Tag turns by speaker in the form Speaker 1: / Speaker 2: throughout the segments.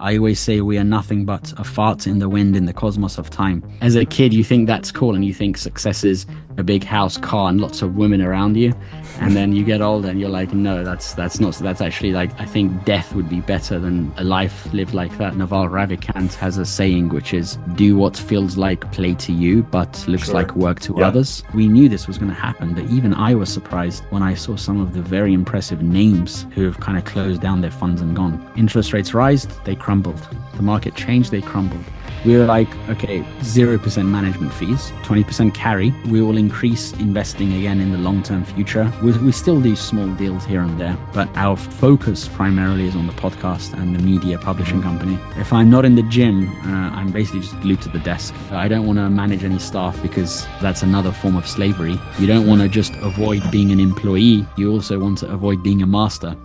Speaker 1: I always say we are nothing but a fart in the wind in the cosmos of time. As a kid, you think that's cool and you think success is a big house, car, and lots of women around you. And then you get older and you're like, no, that's not. So that's actually like, I think death would be better than a life lived like that. Naval Ravikant has a saying, which is, do what feels like play to you, but looks like work to others. We knew this was going to happen, but even I was surprised when I saw some of the very impressive names who have kind of closed down their funds and gone. Interest rates rise, they crumbled. The market changed, they crumbled. We were like, okay, 0% management fees, 20% carry. We will increase investing again in the long-term future. We still do small deals here and there, but our focus primarily is on the podcast and the media publishing company. If I'm not in the gym, I'm basically just glued to the desk. I don't want to manage any staff because that's another form of slavery. You don't want to just avoid being an employee. You also want to avoid being a master.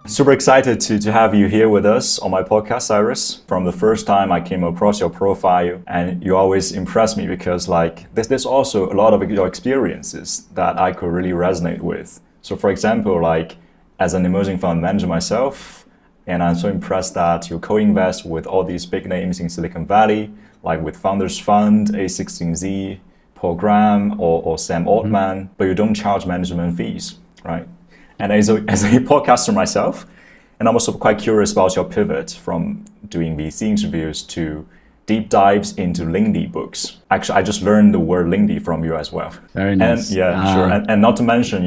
Speaker 2: Super excited to have you here with us on my podcast, Cyrus. From the first time I came across your profile, and you always impress me because there's also a lot of your experiences that I could really resonate with. So for example, as an emerging fund manager myself, and I'm so impressed that you co-invest with all these big names in Silicon Valley, like with Founders Fund, A16Z, Paul Graham, or Sam Altman, but you don't charge management fees, right? And as a podcaster myself, and I'm also quite curious about your pivot from doing VC interviews to deep dives into Lindy books. Actually, I just learned the word Lindy from you as well.
Speaker 1: Very nice.
Speaker 2: And sure. And not to mention,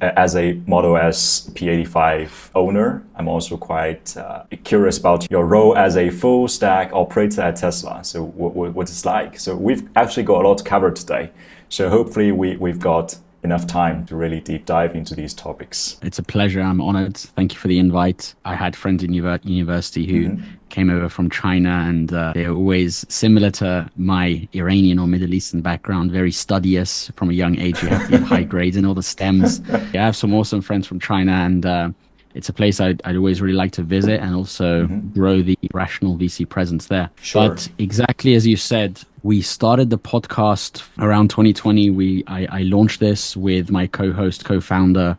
Speaker 2: as a Model S P85 owner, I'm also quite curious about your role as a full stack operator at Tesla. So what it's like. So we've actually got a lot to cover today. So hopefully we've got enough time to really deep dive into these topics.
Speaker 1: It's a pleasure. I'm honored. Thank you for the invite. I had friends in university who came over from China, and they're always similar to my Iranian or Middle Eastern background, very studious from a young age. You have to get high grades in all the STEMs. I have some awesome friends from China, and it's a place I'd always really like to visit and also grow the rational VC presence there.
Speaker 2: Sure.
Speaker 1: But exactly as you said, we started the podcast around 2020. I launched this with my co-founder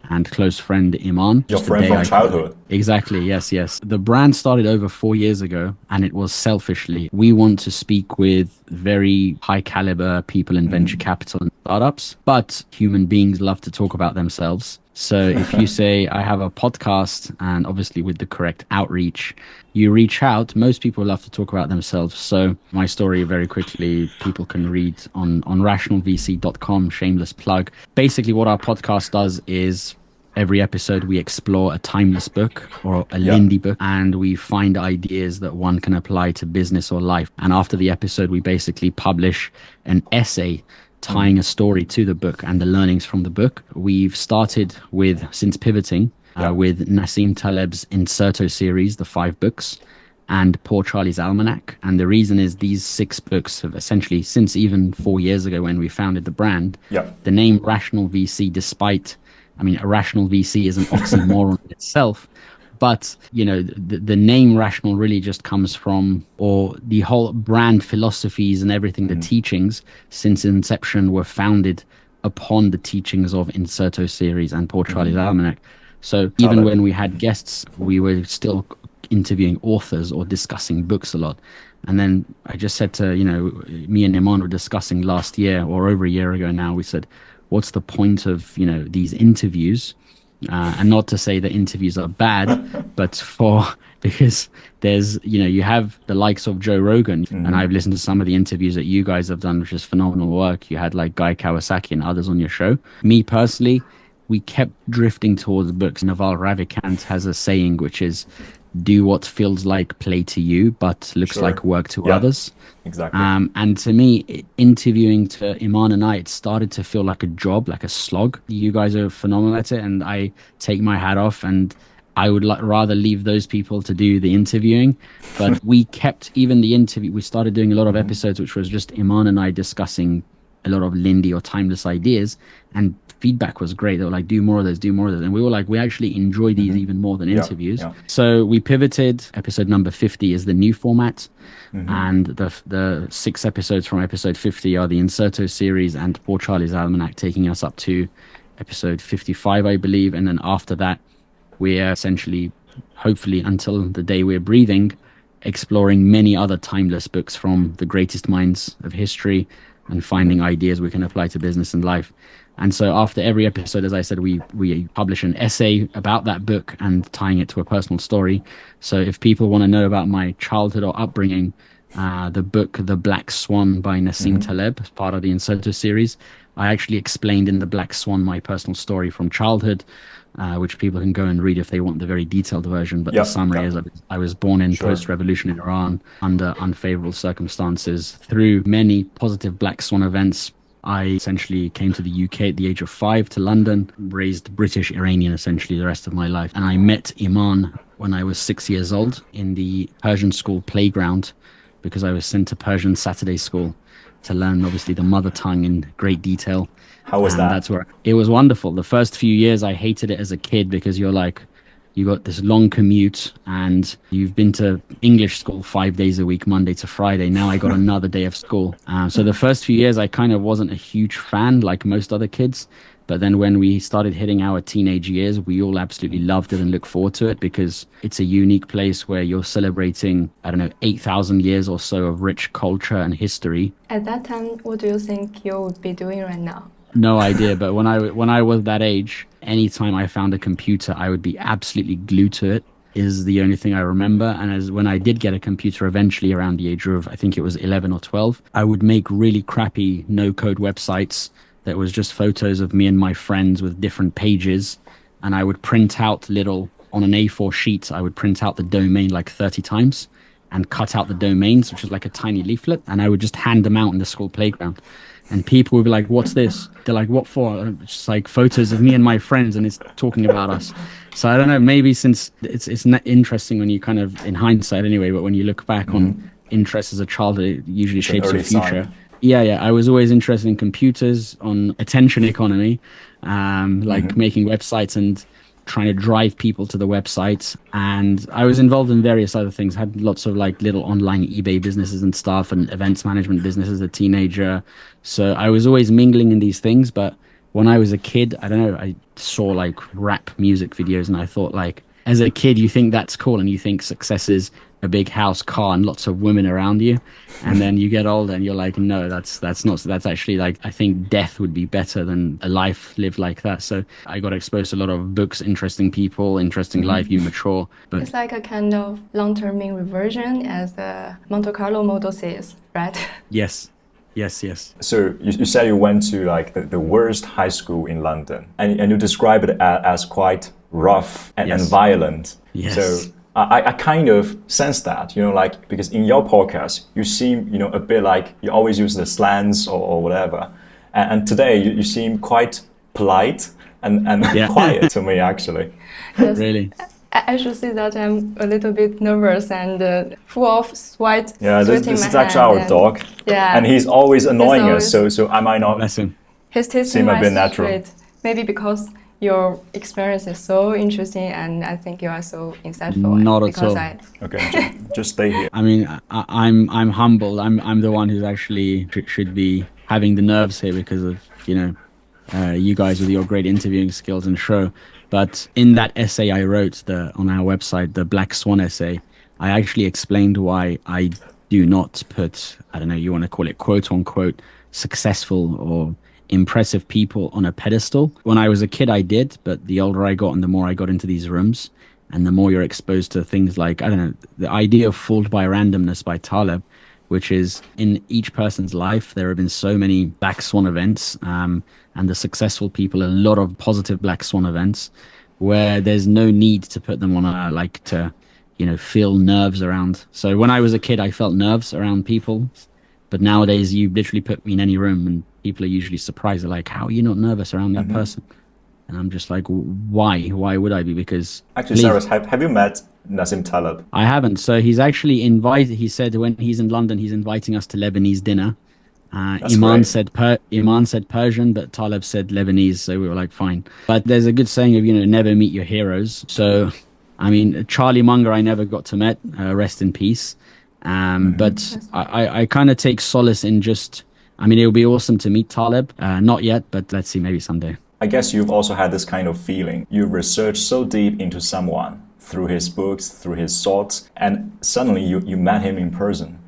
Speaker 1: and close friend Iman.
Speaker 2: Your friend from childhood.
Speaker 1: Exactly, yes. The brand started over 4 years ago, and it was selfishly. We want to speak with very high caliber people in venture capital and startups, but human beings love to talk about themselves. So if you say, I have a podcast, and obviously with the correct outreach, you reach out, most people love to talk about themselves. So my story, very quickly, people can read on rationalvc.com, shameless plug. Basically what our podcast does is every episode we explore a timeless book or a Lindy book, and we find ideas that one can apply to business or life. And after the episode, we basically publish an essay tying a story to the book and the learnings from the book. We've started since pivoting, with Nassim Taleb's Inserto series, the 5 books, and Poor Charlie's Almanac. And the reason is these 6 books have essentially, since even 4 years ago when we founded the brand, the name Rational VC, a rational VC is an oxymoron in itself, but the name Rational really just comes from, or the whole brand philosophies and everything, the teachings since inception were founded upon the teachings of Inserto series and Poor Charlie's Almanac. So even when we had guests, we were still interviewing authors or discussing books a lot. And then I just said to, me and Iman were discussing last year or over a year ago now, we said, what's the point of, these interviews? And not to say that interviews are bad, but because there's, you have the likes of Joe Rogan, and I've listened to some of the interviews that you guys have done, which is phenomenal work. You had like Guy Kawasaki and others on your show. Me personally, we kept drifting towards books. Naval Ravikant has a saying, which is, do what feels like play to you, but looks like work to others.
Speaker 2: Exactly.
Speaker 1: And to me, interviewing to Iman and I, it started to feel like a job, like a slog. You guys are phenomenal at it, and I take my hat off, and I would rather leave those people to do the interviewing. But we kept even the interview. We started doing a lot of episodes, which was just Iman and I discussing a lot of Lindy or timeless ideas, and feedback was great. They were like, do more of those. And we were like, we actually enjoy these even more than interviews. So we pivoted. Episode number 50 is the new format. And the 6 episodes from episode 50 are the Inserto series and Poor Charlie's Almanac, taking us up to episode 55, I believe. And then after that, we're essentially hopefully until the day we're breathing, exploring many other timeless books from the greatest minds of history and finding ideas we can apply to business and life. And so after every episode, as I said, we publish an essay about that book and tying it to a personal story. So if people want to know about my childhood or upbringing, the book The Black Swan by Nassim Taleb, part of the Insoto series, I actually explained in The Black Swan my personal story from childhood, which people can go and read if they want the very detailed version. But the summary is I was born in post-revolution in Iran under unfavorable circumstances. Through many positive Black Swan events, I essentially came to the UK at the age of 5 to London, raised British Iranian essentially the rest of my life. And I met Iman when I was 6 years old in the Persian school playground because I was sent to Persian Saturday school to learn obviously the mother tongue in great detail.
Speaker 2: How was that?
Speaker 1: That's where it was wonderful. The first few years I hated it as a kid because you're like, you got this long commute and you've been to English school 5 days a week, Monday to Friday. Now I got another day of school. So the first few years I kind of wasn't a huge fan like most other kids. But then when we started hitting our teenage years, we all absolutely loved it and look forward to it because it's a unique place where you're celebrating, 8,000 years or so of rich culture and history.
Speaker 3: At that time, what do you think you would be doing right now?
Speaker 1: No idea, but when I was that age, anytime I found a computer, I would be absolutely glued to it. Is the only thing I remember. And when I did get a computer eventually around the age of, I think it was 11 or 12, I would make really crappy no-code websites that was just photos of me and my friends with different pages. And I would print out on an A4 sheet, I would print out the domain like 30 times and cut out the domains, which is like a tiny leaflet. And I would just hand them out in the school playground. And people would be like, what's this? They're like, what for? And it's just like photos of me and my friends and it's talking about us. So I don't know, maybe since it's not interesting when you kind of, in hindsight anyway, but when you look back on interests as a child, it usually shapes your future. Yeah. I was always interested in computers, on attention economy, making websites and trying to drive people to the websites. And I was involved in various other things, had lots of like little online eBay businesses and stuff and events management businesses as a teenager. So I was always mingling in these things. But when I was a kid, I don't know, I saw like rap music videos and I thought like, as a kid, you think that's cool and you think success is a big house, car, and lots of women around you. And then you get older and you're like, no, that's not. So that's actually like, I think death would be better than a life lived like that. So I got exposed to a lot of books, interesting people, interesting life, you mature. But
Speaker 3: it's like a kind of long-term mean reversion as the Monte Carlo model says, right?
Speaker 1: Yes.
Speaker 2: So you said you went to like the worst high school in London and you describe it as quite rough and violent.
Speaker 1: Yes.
Speaker 2: So I kind of sense that, like, because in your podcast, you seem, a bit like you always use the slangs or whatever. And today you seem quite polite and quiet to me, actually.
Speaker 3: Yes.
Speaker 1: Really?
Speaker 3: I should say that I'm a little bit nervous and full of sweat.
Speaker 2: Yeah, this is actually our dog.
Speaker 3: Yeah.
Speaker 2: And he's always annoying us, so I might not seem a bit natural.
Speaker 3: Straight. Maybe because your experience is so interesting and I think you are so insightful.
Speaker 1: Not at all.
Speaker 2: Okay, just stay here.
Speaker 1: I mean, I'm humbled. I'm the one who's actually should be having the nerves here because of, you guys with your great interviewing skills and show. But in that essay I wrote on our website, the Black Swan essay, I actually explained why I do not put, I don't know, you want to call it quote unquote, successful or impressive people on a pedestal. When I was a kid, I did, but the older I got and the more I got into these rooms and the more you're exposed to things like, I don't know, the idea of fooled by randomness by Taleb, which is in each person's life, there have been so many black swan events and the successful people, a lot of positive black swan events where there's no need to put them on feel nerves around. So when I was a kid, I felt nerves around people. But nowadays, you literally put me in any room and people are usually surprised. They're like, how are you not nervous around that person? And I'm just like, why? Why would I be? Because...
Speaker 2: Actually, Cyrus, have you met Nassim Taleb?
Speaker 1: I haven't. So he's actually invited... He said when he's in London, he's inviting us to Lebanese dinner. Iman said Persian, but Taleb said Lebanese. So we were like, fine. But there's a good saying of, never meet your heroes. So, I mean, Charlie Munger, I never got to meet. Rest in peace. But I kind of take solace in just, I mean, it would be awesome to meet Taleb. Not yet, but let's see, maybe someday.
Speaker 2: I guess you've also had this kind of feeling. You research so deep into someone through his books, through his thoughts, and suddenly you met him in person.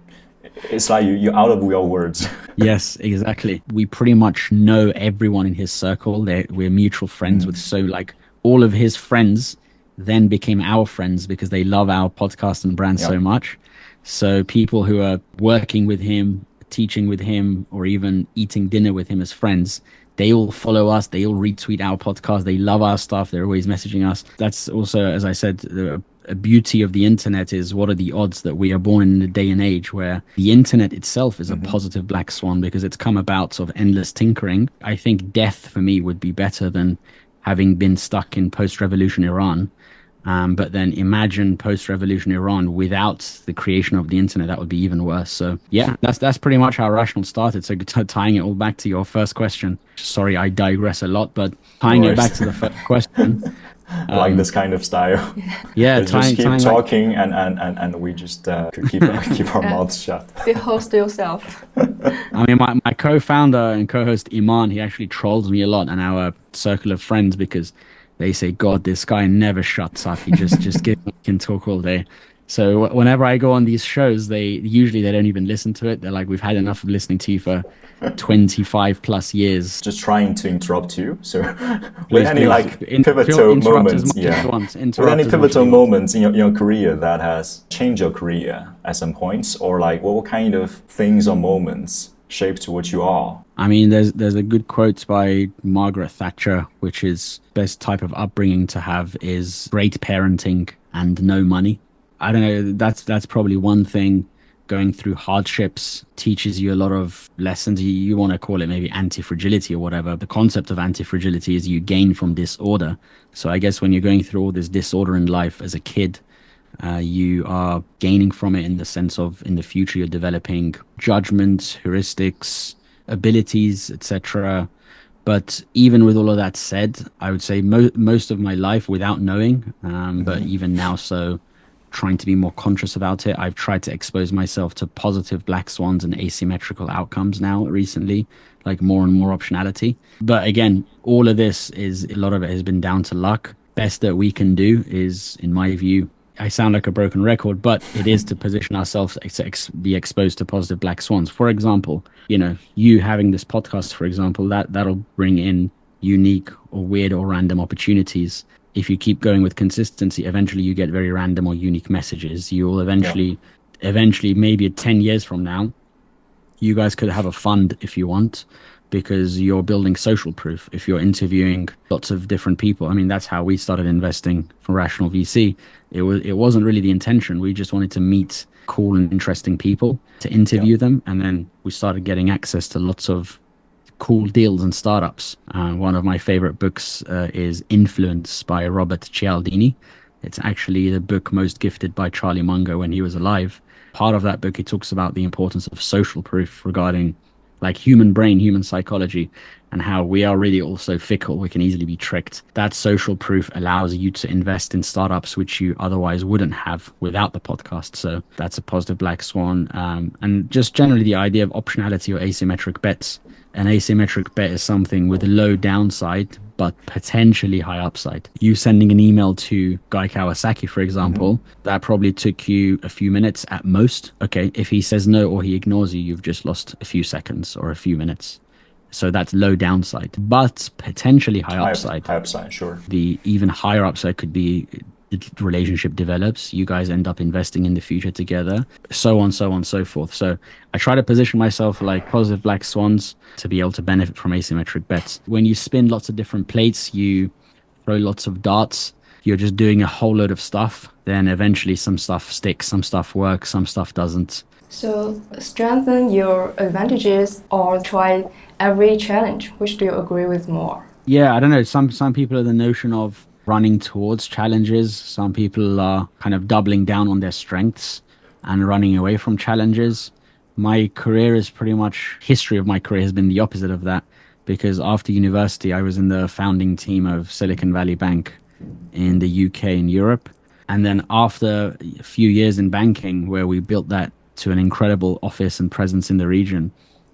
Speaker 2: It's like you're out of your words.
Speaker 1: Yes, exactly. We pretty much know everyone in his circle. We're mutual friends with, so like all of his friends then became our friends because they love our podcast and brand so much. So people who are working with him, teaching with him, or even eating dinner with him as friends, they all follow us. They all retweet our podcast. They love our stuff. They're always messaging us. That's also, as I said, a beauty of the internet is what are the odds that we are born in a day and age where the internet itself is a positive black swan because it's come about of endless tinkering. I think death for me would be better than having been stuck in post-revolution Iran. But then imagine post-revolution Iran without the creation of the internet, that would be even worse. So yeah, that's pretty much how Rational started. So tying it all back to your first question. Sorry, I digress a lot, but tying it back to the first question.
Speaker 2: Like this kind of style.
Speaker 1: Yeah,
Speaker 2: just keep talking and we just keep our mouths shut.
Speaker 3: Be host yourself.
Speaker 1: I mean, my co-founder and co-host Iman, he actually trolls me a lot and our circle of friends because they say, God, this guy never shuts up. He just can talk all day. So whenever I go on these shows, they don't even listen to it. They're like, we've had enough of listening to you for 25 plus years.
Speaker 2: Just trying to interrupt you. So
Speaker 1: Please,
Speaker 2: with any like pivotal moments, with any pivotal moments in your career that has changed your career at some points, or like what kind of things or moments shaped what you are?
Speaker 1: I mean, there's a good quote by Margaret Thatcher, which is best type of upbringing to have is great parenting and no money. I don't know, that's probably one thing. Going through hardships teaches you a lot of lessons. You want to call it maybe anti-fragility or whatever. The concept of anti-fragility is you gain from disorder. So I guess when you're going through all this disorder in life as a kid, you are gaining from it in the sense of in the future you're developing judgment, heuristics, abilities, etc. But even with all of that said, I would say most of my life without knowing, but even now, so trying to be more conscious about it, I've tried to expose myself to positive black swans and asymmetrical outcomes now recently, like more and more optionality. But again, all of this is, a lot of it has been down to luck. Best that we can do is, in my view, I sound like a broken record, but it is to position ourselves to be exposed to positive black swans. For example, you having this podcast, for example, that'll bring in unique or weird or random opportunities. If you keep going with consistency, eventually you get very random or unique messages. You will eventually, maybe 10 years from now, you guys could have a fund if you want, because you're building social proof. If you're interviewing lots of different people, I mean, that's how we started investing for Rational VC. It wasn't really the intention. We just wanted to meet cool and interesting people to interview them. And then we started getting access to lots of cool deals and startups. One of my favorite books is Influence by Robert Cialdini. It's actually the book most gifted by Charlie Munger when he was alive. Part of that book, he talks about the importance of social proof regarding like human brain, human psychology, and how we are really also fickle. We can easily be tricked. That social proof allows you to invest in startups which you otherwise wouldn't have without the podcast. So that's a positive black swan. And just generally the idea of optionality or asymmetric bets. An asymmetric bet is something with a low downside, but potentially high upside. You sending an email to Guy Kawasaki, for example, that probably took you a few minutes at most. Okay, if he says no or he ignores you, you've just lost a few seconds or a few minutes. So that's low downside, but potentially high upside.
Speaker 2: High upside, sure.
Speaker 1: The even higher upside could be the relationship develops, you guys end up investing in the future together, so on, so forth. So I try to position myself like positive black swans to be able to benefit from asymmetric bets. When you spin lots of different plates, you throw lots of darts, you're just doing a whole load of stuff, then eventually some stuff sticks, some stuff works, some stuff doesn't.
Speaker 3: So strengthen your advantages or try every challenge. Which do you agree with more?
Speaker 1: Yeah, I don't know. Some people are the notion of running towards challenges. Some people are kind of doubling down on their strengths and running away from challenges. My career is pretty much, history of my career has been the opposite of that, because after university, I was in the founding team of Silicon Valley Bank in the UK and Europe. And then after a few years in banking, where we built that to an incredible office and presence in the region,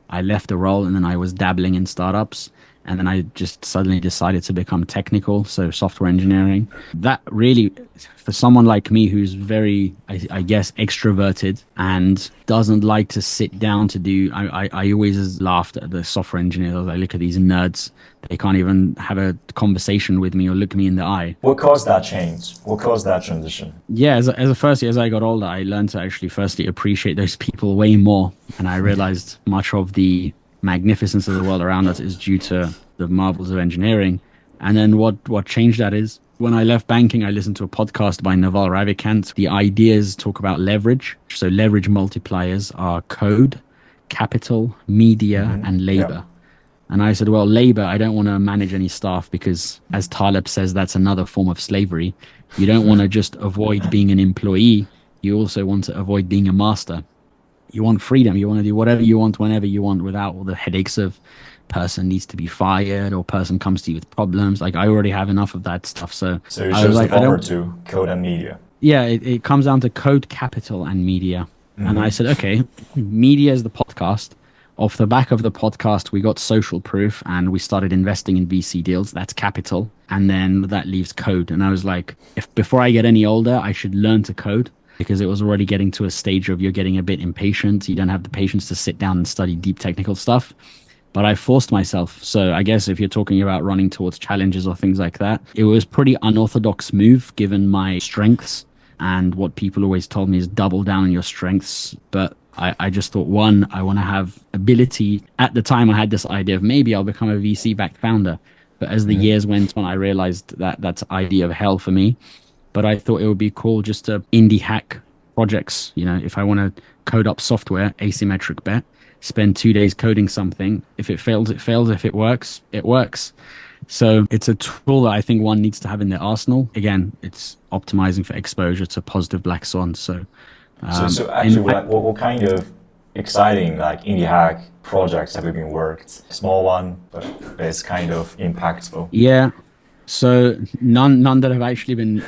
Speaker 1: I left the role and then I was dabbling in startups. And then I just suddenly decided to become technical, so software engineering. That really, for someone like me who's very, I guess, extroverted and doesn't like to sit down to do, I always laughed at the software engineers. I look at these nerds, they can't even have a conversation with me or look me in the eye.
Speaker 2: What caused that change? What caused that transition?
Speaker 1: Yeah, as I got older, I learned to actually firstly appreciate those people way more. And I realized much of the magnificence of the world around us is due to the marvels of engineering. And then what changed that is when I left banking, I listened to a podcast by Naval Ravikant. The ideas talk about leverage. So leverage multipliers are code, capital, media, and labor.
Speaker 2: Yeah.
Speaker 1: And I said, well, labor, I don't want to manage any staff because, as Taleb says, that's another form of slavery. You don't want to just avoid being an employee. You also want to avoid being a master. You want freedom. You want to do whatever you want, whenever you want, without all the headaches of person needs to be fired or person comes to you with problems. Like, I already have enough of that stuff. So
Speaker 2: you
Speaker 1: I
Speaker 2: chose
Speaker 1: was like,
Speaker 2: the former to code and media.
Speaker 1: Yeah, it comes down to code, capital, and media. And I said, okay, media is the podcast. Off the back of the podcast, we got social proof and we started investing in VC deals. That's capital. And then that leaves code. And I was like, if before I get any older, I should learn to code, because it was already getting to a stage of you're getting a bit impatient. You don't have the patience to sit down and study deep technical stuff. But I forced myself. So I guess if you're talking about running towards challenges or things like that, it was pretty unorthodox move given my strengths. And what people always told me is double down on your strengths. But I just thought, one, I want to have ability. At the time, I had this idea of maybe I'll become a VC-backed founder. But as the years went on, I realized that that's idea of hell for me. But I thought it would be cool just to indie hack projects. You know, if I want to code up software, asymmetric bet, spend 2 days coding something. If it fails, it fails. If it works, it works. So it's a tool that I think one needs to have in their arsenal. Again, it's optimizing for exposure to positive black swans. So
Speaker 2: actually, what kind of exciting like indie hack projects have you been worked? Small one, but it's kind of impactful.
Speaker 1: Yeah. So none that have actually been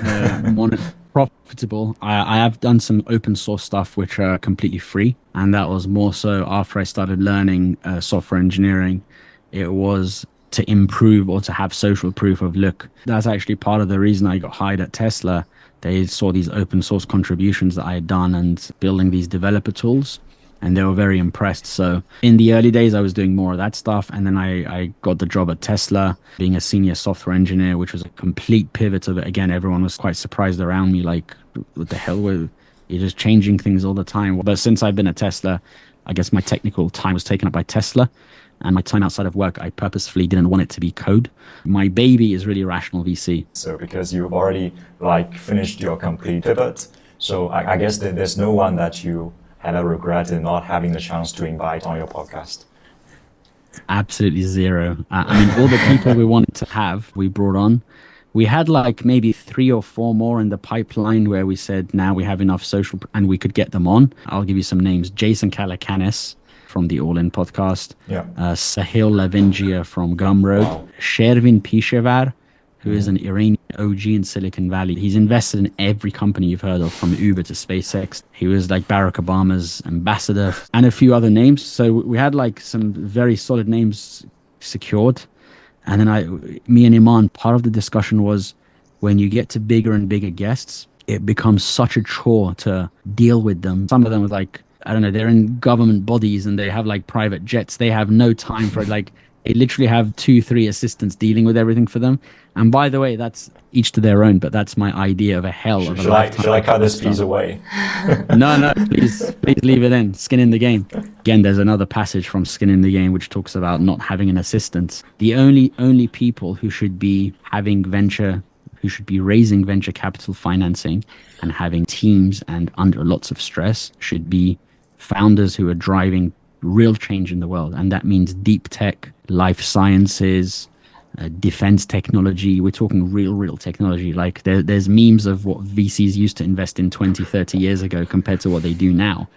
Speaker 1: profitable. I have done some open source stuff which are completely free, and that was more so after I started learning software engineering. It was to improve or to have social proof of, look, that's actually part of the reason I got hired at Tesla. They saw these open source contributions that I had done and building these developer tools, and they were very impressed. So in the early days, I was doing more of that stuff. And then I got the job at Tesla, being a senior software engineer, which was a complete pivot of it. Again, everyone was quite surprised around me, like, what the hell, you're just changing things all the time. But since I've been at Tesla, I guess my technical time was taken up by Tesla. And my time outside of work, I purposefully didn't want it to be code. My baby is really rational VC.
Speaker 2: So because you've already like finished your complete pivot, so I guess that there's no one that you have ever regretted not having the chance to invite on your podcast.
Speaker 1: Absolutely zero. I mean, all the people we wanted to have, we brought on. We had like maybe 3 or 4 more in the pipeline where we said, now we have enough social and we could get them on. I'll give you some names. Jason Calacanis from the All In podcast, Sahil Lavingia from Gumroad, Shervin Pishevar, who is an Iranian OG in Silicon Valley. He's invested in every company you've heard of, from Uber to SpaceX. He was like Barack Obama's ambassador, and a few other names. So we had like some very solid names secured. And then me and Iman, part of the discussion was, when you get to bigger and bigger guests, it becomes such a chore to deal with them. Some of them was like, I don't know, they're in government bodies and they have like private jets. They have no time for it. Like, they literally have 2-3 assistants dealing with everything for them. And by the way, that's each to their own, but that's my idea of a hell of a lifetime.
Speaker 2: Should I cut this piece away?
Speaker 1: No, please leave it in. Skin in the game. Again, there's another passage from Skin in the Game which talks about not having an assistant. The only people who should be raising venture capital financing and having teams and under lots of stress should be founders who are driving real change in the world. And that means deep tech, life sciences, defense technology. We're talking real technology. Like there's memes of what VCs used to invest in 20, 30 years ago compared to what they do now.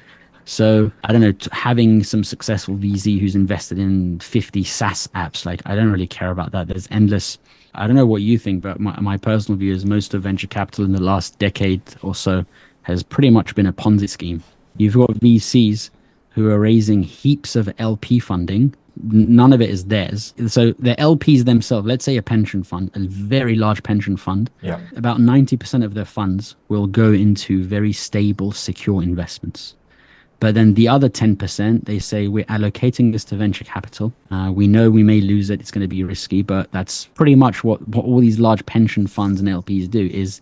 Speaker 1: So I don't know, having some successful VC who's invested in 50 SaaS apps, like I don't really care about that. There's endless. I don't know what you think, but my personal view is most of venture capital in the last decade or so has pretty much been a Ponzi scheme. You've got VCs who are raising heaps of LP funding, None of it is theirs. So the LPs themselves, let's say a pension fund, a very large pension fund,
Speaker 2: Yeah.
Speaker 1: about 90% of their funds will go into very stable, secure investments. But then the other 10%, they say we're allocating this to venture capital. We know we may lose it. It's going to be risky, but that's pretty much what all these large pension funds and LPs do is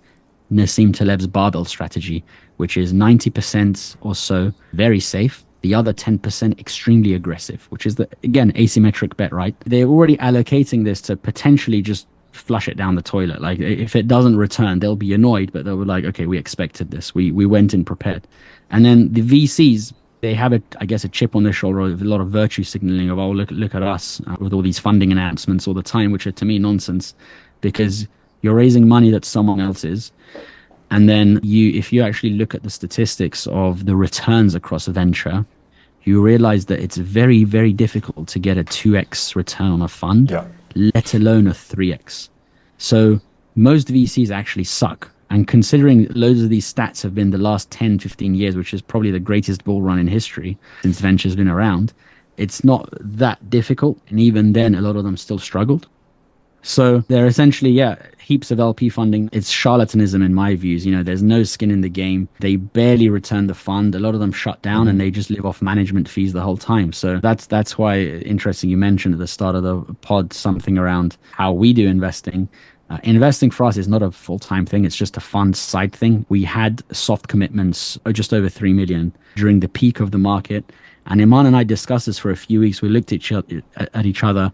Speaker 1: Nassim Taleb's barbell strategy, which is 90% or so very safe. The other 10% extremely aggressive, which is, again, asymmetric bet, right? They're already allocating this to potentially just flush it down the toilet. Like if it doesn't return, they'll be annoyed, but they'll be like, okay, we expected this. We went in prepared. And then the VCs, they have I guess, a chip on their shoulder with a lot of virtue signaling of, oh, look at us with all these funding announcements all the time, which are to me nonsense, because you're raising money that someone else is. And then if you actually look at the statistics of the returns across a venture, you realize that it's very, very difficult to get a 2x return on a fund, let alone a 3x. So most VCs actually suck. And considering loads of these stats have been the last 10, 15 years, which is probably the greatest bull run in history since venture's been around, it's not that difficult. And even then, a lot of them still struggled. So they're essentially, heaps of LP funding. It's charlatanism in my views. There's no skin in the game. They barely return the fund. A lot of them shut down and they just live off management fees the whole time. So that's why, interesting, you mentioned at the start of the pod something around how we do investing. Investing for us is not a full-time thing. It's just a fun side thing. We had soft commitments just over 3 million during the peak of the market. And Iman and I discussed this for a few weeks. We looked at each other.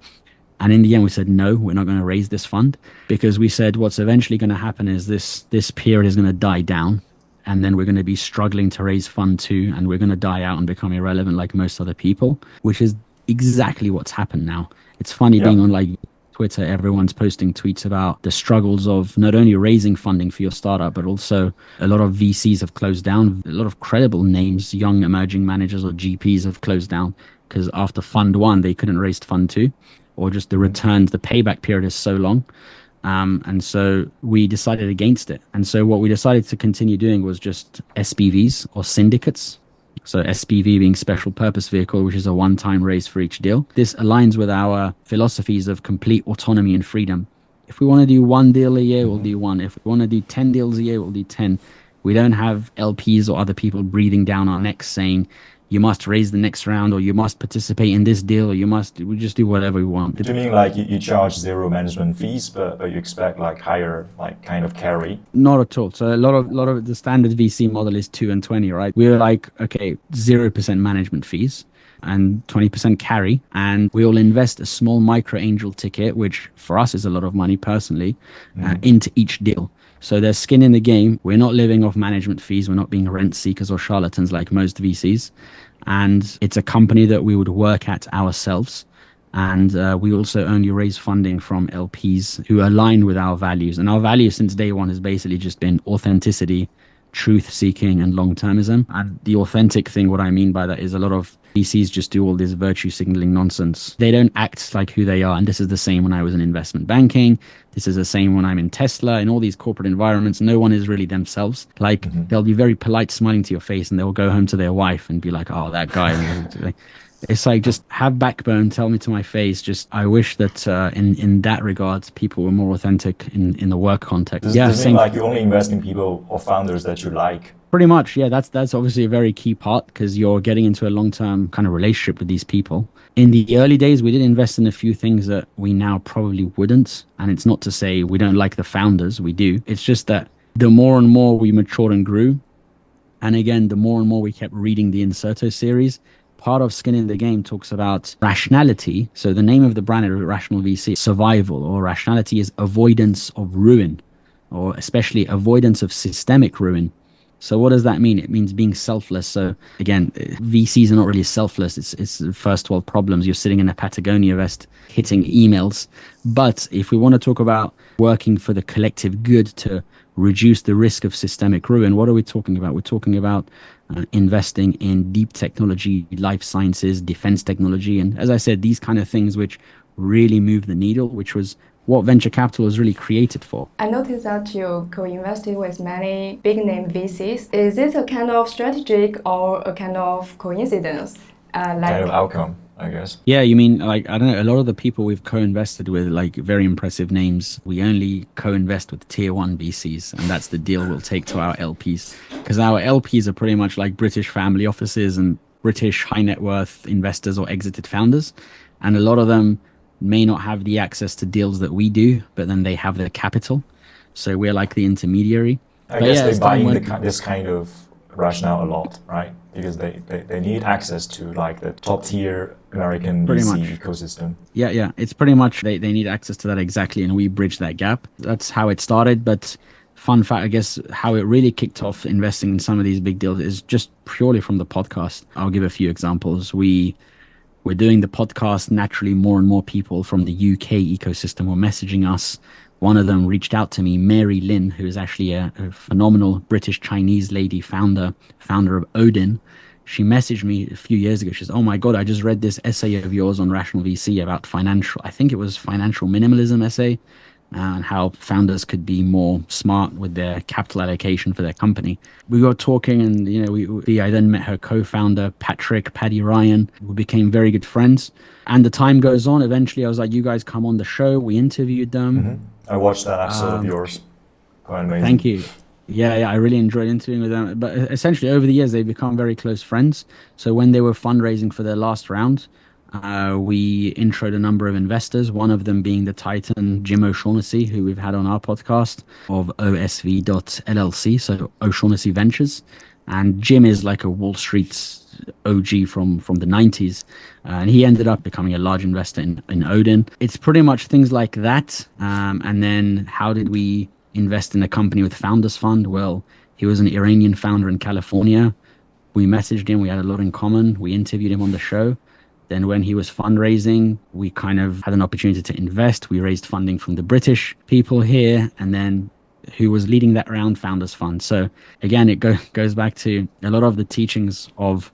Speaker 1: And in the end, we said, no, we're not going to raise this fund, because we said what's eventually going to happen is this period is going to die down. And then we're going to be struggling to raise fund 2, and we're going to die out and become irrelevant like most other people, which is exactly what's happened now. It's funny being on like Twitter, everyone's posting tweets about the struggles of not only raising funding for your startup, but also a lot of VCs have closed down. A lot of credible names, young emerging managers or GPs have closed down because after fund 1, they couldn't raise fund 2, or just the returns, the payback period is so long. And so we decided against it. And so what we decided to continue doing was just SPVs or syndicates. So SPV being special purpose vehicle, which is a one-time raise for each deal. This aligns with our philosophies of complete autonomy and freedom. If we want to do 1 deal a year, we'll do 1. If we want to do 10 deals a year, we'll do 10. We don't have LPs or other people breathing down our necks saying, you must raise the next round, or you must participate in this deal, or we just do whatever we want.
Speaker 2: Do you mean like you charge 0 management fees, but you expect like higher, like kind of carry?
Speaker 1: Not at all. So a lot of the standard VC model is 2 and 20, right? We're like, okay, 0% management fees and 20% carry. And we will invest a small micro angel ticket, which for us is a lot of money personally, into each deal. So there's skin in the game. We're not living off management fees. We're not being rent seekers or charlatans like most VCs. And it's a company that we would work at ourselves. And we also only raise funding from LPs who align with our values. And our value since day one has basically just been authenticity, truth seeking, and long-termism. And the authentic thing, what I mean by that is a lot of VCs just do all this virtue signaling nonsense. They don't act like who they are. And this is the same when I was in investment banking. This is the same when I'm in Tesla. In all these corporate environments, no one is really themselves. Like they'll be very polite, smiling to your face, and they'll go home to their wife and be like, oh, that guy. It's like, just have backbone, tell me to my face. Just, I wish that in that regard, people were more authentic in the work context.
Speaker 2: Does it mean like you only invest in people or founders that you like?
Speaker 1: Pretty much, yeah. That's obviously a very key part, because you're getting into a long-term kind of relationship with these people. In the early days, we did invest in a few things that we now probably wouldn't. And it's not to say we don't like the founders, we do. It's just that the more and more we matured and grew, and again, the more and more we kept reading the Inserto series, part of Skin in the Game talks about rationality. So the name of the brand is Rational VC, survival, or rationality is avoidance of ruin, or especially avoidance of systemic ruin. So what does that mean? It means being selfless. So again, VCs are not really selfless. It's the first world problems. You're sitting in a Patagonia vest hitting emails. But if we want to talk about working for the collective good to reduce the risk of systemic ruin, what are we talking about? We're talking about investing in deep technology, life sciences, defense technology. And as I said, these kind of things which really move the needle, which was what venture capital is really created for.
Speaker 3: I noticed that you co-invested with many big-name VCs. Is this a kind of strategic or a kind of coincidence?
Speaker 2: Kind of outcome. I guess.
Speaker 1: Yeah, you mean like, I don't know, a lot of the people we've co-invested with, like very impressive names, we only co-invest with tier one VCs, and that's the deal we'll take to our LPs. Because our LPs are pretty much like British family offices and British high net worth investors or exited founders. And a lot of them may not have the access to deals that we do, but then they have the capital. So we're like the intermediary.
Speaker 2: I
Speaker 1: But
Speaker 2: guess
Speaker 1: yeah,
Speaker 2: they
Speaker 1: as
Speaker 2: buy
Speaker 1: time
Speaker 2: in
Speaker 1: went,
Speaker 2: this kind of rationale a lot, right? Because they need access to like the top tier American
Speaker 1: pretty
Speaker 2: VC
Speaker 1: much.
Speaker 2: ecosystem.
Speaker 1: Yeah. It's pretty much they need access to that exactly, and we bridge that gap. That's how it started. But fun fact, I guess, how it really kicked off investing in some of these big deals is just purely from the podcast. I'll give a few examples. We're doing the podcast. Naturally, more and more people from the UK ecosystem were messaging us. One of them reached out to me, Mary Lynn, who is actually a phenomenal British Chinese lady founder of Odin. She messaged me a few years ago. She says, "Oh my God, I just read this essay of yours on Rational VC about I think it was financial minimalism essay, and how founders could be more smart with their capital allocation for their company." We got talking, and I then met her co-founder, Paddy Ryan. We became very good friends. And the time goes on. Eventually, I was like, "You guys come on the show." We interviewed them.
Speaker 2: I watched that episode of yours. Quite amazing.
Speaker 1: Thank you. Yeah, I really enjoyed interviewing with them. But essentially, over the years, they've become very close friends. So when they were fundraising for their last round, we introed a number of investors, one of them being the Titan Jim O'Shaughnessy, who we've had on our podcast, of OSV.LLC, so O'Shaughnessy Ventures. And Jim is like a Wall Street OG from the 90s. And he ended up becoming a large investor in Odin. It's pretty much things like that. And then how did we invest in a company with Founders Fund? Well, he was an Iranian founder in California. We messaged him. We had a lot in common. We interviewed him on the show. Then when he was fundraising, we kind of had an opportunity to invest. We raised funding from the British people here, and then who was leading that round, Founders Fund. So again, it goes back to a lot of the teachings of,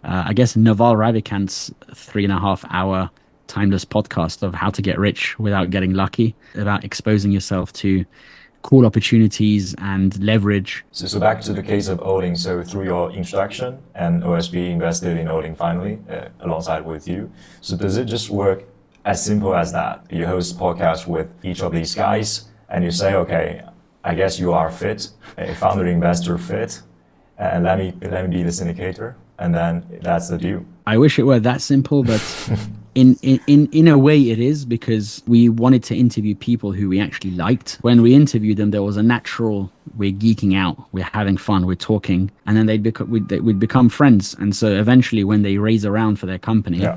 Speaker 1: I guess, Naval Ravikant's 3.5 hour timeless podcast of how to get rich without getting lucky, about exposing yourself to cool opportunities and leverage.
Speaker 2: So back to the case of Odin. So through your introduction, and OSB invested in Odin finally, alongside with you. So does it just work as simple as that? You host podcasts with each of these guys, and you say, okay, I guess you are fit, a founder investor fit, and let me be the syndicator, and then that's the deal.
Speaker 1: I wish it were that simple, but in a way it is, because we wanted to interview people who we actually liked. When we interviewed them, there was a natural, we're geeking out, we're having fun, we're talking, and then we'd become friends. And so eventually when they raise a round for their company,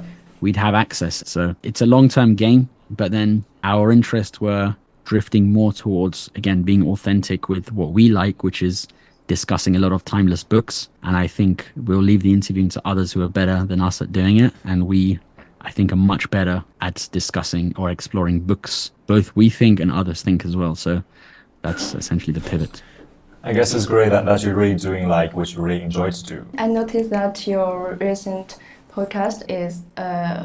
Speaker 1: we'd have access. So it's a long-term game, but then our interests were drifting more towards, again, being authentic with what we like, which is discussing a lot of timeless books. And I think we'll leave the interviewing to others who are better than us at doing it. And we, I think, are much better at discussing or exploring books, both we think and others think as well. So that's essentially the pivot.
Speaker 2: I guess it's great that you're really doing like what you really enjoy to do.
Speaker 3: I noticed that your recent podcast is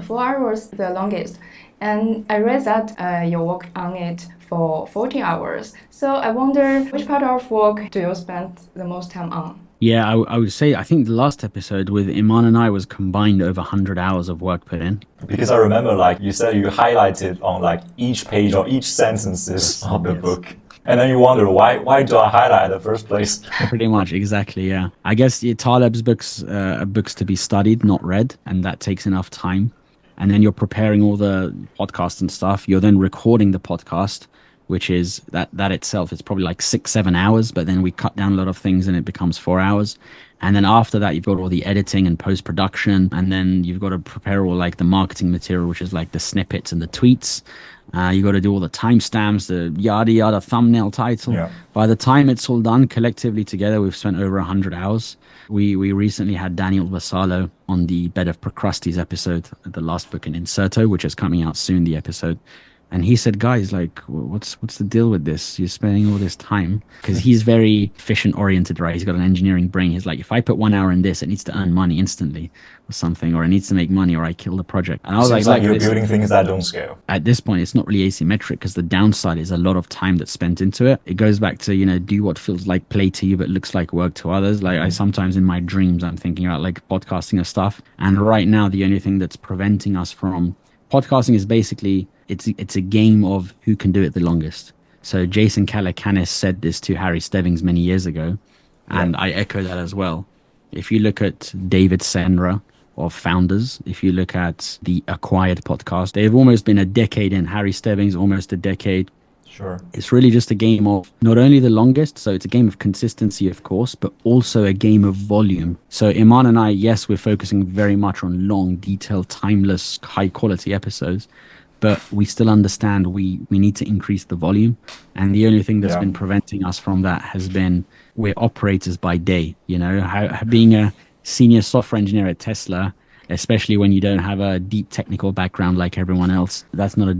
Speaker 3: 4 hours the longest. And I read that you worked on it for 14 hours. So I wonder, which part of work do you spend the most time on?
Speaker 1: Yeah, I would say, I think the last episode with Iman and I was combined over 100 hours of work put in.
Speaker 2: Because I remember, like you said, you highlighted on like each page or each sentences of the book. And then you wonder, why do I highlight in the first place?
Speaker 1: Pretty much, exactly, yeah. I guess Taleb's books are books to be studied, not read, and that takes enough time. And then you're preparing all the podcasts and stuff. You're then recording the podcast, which is that itself. It's probably like 6-7 hours, but then we cut down a lot of things and it becomes 4 hours. And then after that, you've got all the editing and post-production. And then you've got to prepare all like the marketing material, which is like the snippets and the tweets. You got to do all the timestamps, the yada yada thumbnail title. Yeah. By the time it's all done, collectively together, we've spent over 100 hours. We recently had Daniel Vassallo on the Bed of Procrustes episode, the last book in Inserto, which is coming out soon, the episode. And he said, guys, like, what's the deal with this? You're spending all this time, because he's very efficient oriented, right? He's got an engineering brain. He's like, if I put 1 hour in this, it needs to earn money instantly or something, or it needs to make money, or I kill the project. And I was
Speaker 2: Seems like you're building things that don't scale.
Speaker 1: At this point, it's not really asymmetric, because the downside is a lot of time that's spent into it. It goes back to, do what feels like play to you, but looks like work to others. Like I sometimes in my dreams, I'm thinking about like podcasting and stuff. And right now, the only thing that's preventing us from podcasting is basically it's a game of who can do it the longest. So Jason Calacanis said this to Harry Stebbings many years ago, and I echo that as well. If you look at David Senra of Founders, if you look at the Acquired podcast, they've almost been a decade in. Harry Stebbings, almost a decade.
Speaker 2: Sure.
Speaker 1: It's really just a game of not only the longest, so it's a game of consistency, of course, but also a game of volume. So Iman and I, yes, we're focusing very much on long, detailed, timeless, high quality episodes, but we still understand we need to increase the volume. And the only thing that's been preventing us from that has been we're operators by day. Being a senior software engineer at Tesla, especially when you don't have a deep technical background like everyone else, that's not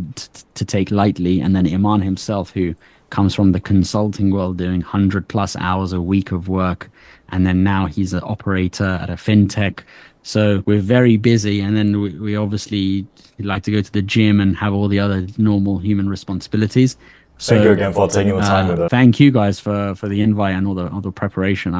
Speaker 1: to take lightly. And then Iman himself, who comes from the consulting world, doing 100+ hours a week of work, and then now he's an operator at a fintech. So we're very busy, and then we obviously like to go to the gym and have all the other normal human responsibilities. So,
Speaker 2: thank you again for taking the time with us.
Speaker 1: Thank you guys for the invite and all the preparation.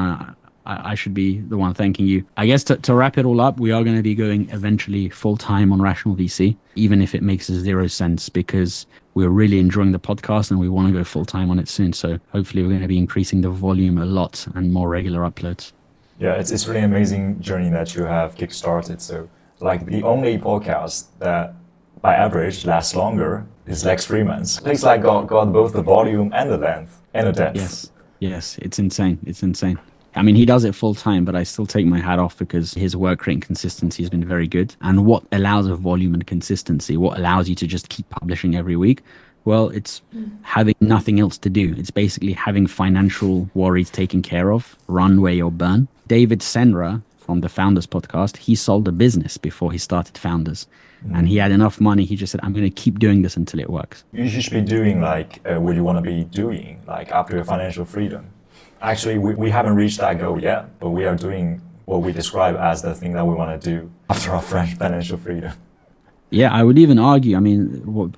Speaker 1: I should be the one thanking you. I guess to wrap it all up, we are going to be going eventually full-time on Rational VC, even if it makes 0 sense, because we're really enjoying the podcast and we want to go full-time on it soon. So hopefully we're going to be increasing the volume a lot and more regular uploads.
Speaker 2: Yeah, it's really amazing journey that you have kickstarted. So like the only podcast that by average lasts longer is Lex Freeman's. Lex like got both the volume and the length and the depth.
Speaker 1: Yes, it's insane. It's insane. I mean, he does it full time, but I still take my hat off because his work rate and consistency has been very good. And what allows a volume and consistency, what allows you to just keep publishing every week? Well, it's having nothing else to do. It's basically having financial worries taken care of, runway or burn. David Senra from the Founders podcast, he sold a business before he started Founders. And he had enough money. He just said, I'm going to keep doing this until it works.
Speaker 2: You should be doing like what you want to be doing, like after your financial freedom. Actually, we haven't reached that goal yet, but we are doing what we describe as the thing that we want to do after our financial freedom.
Speaker 1: Yeah, I would even argue, I mean, what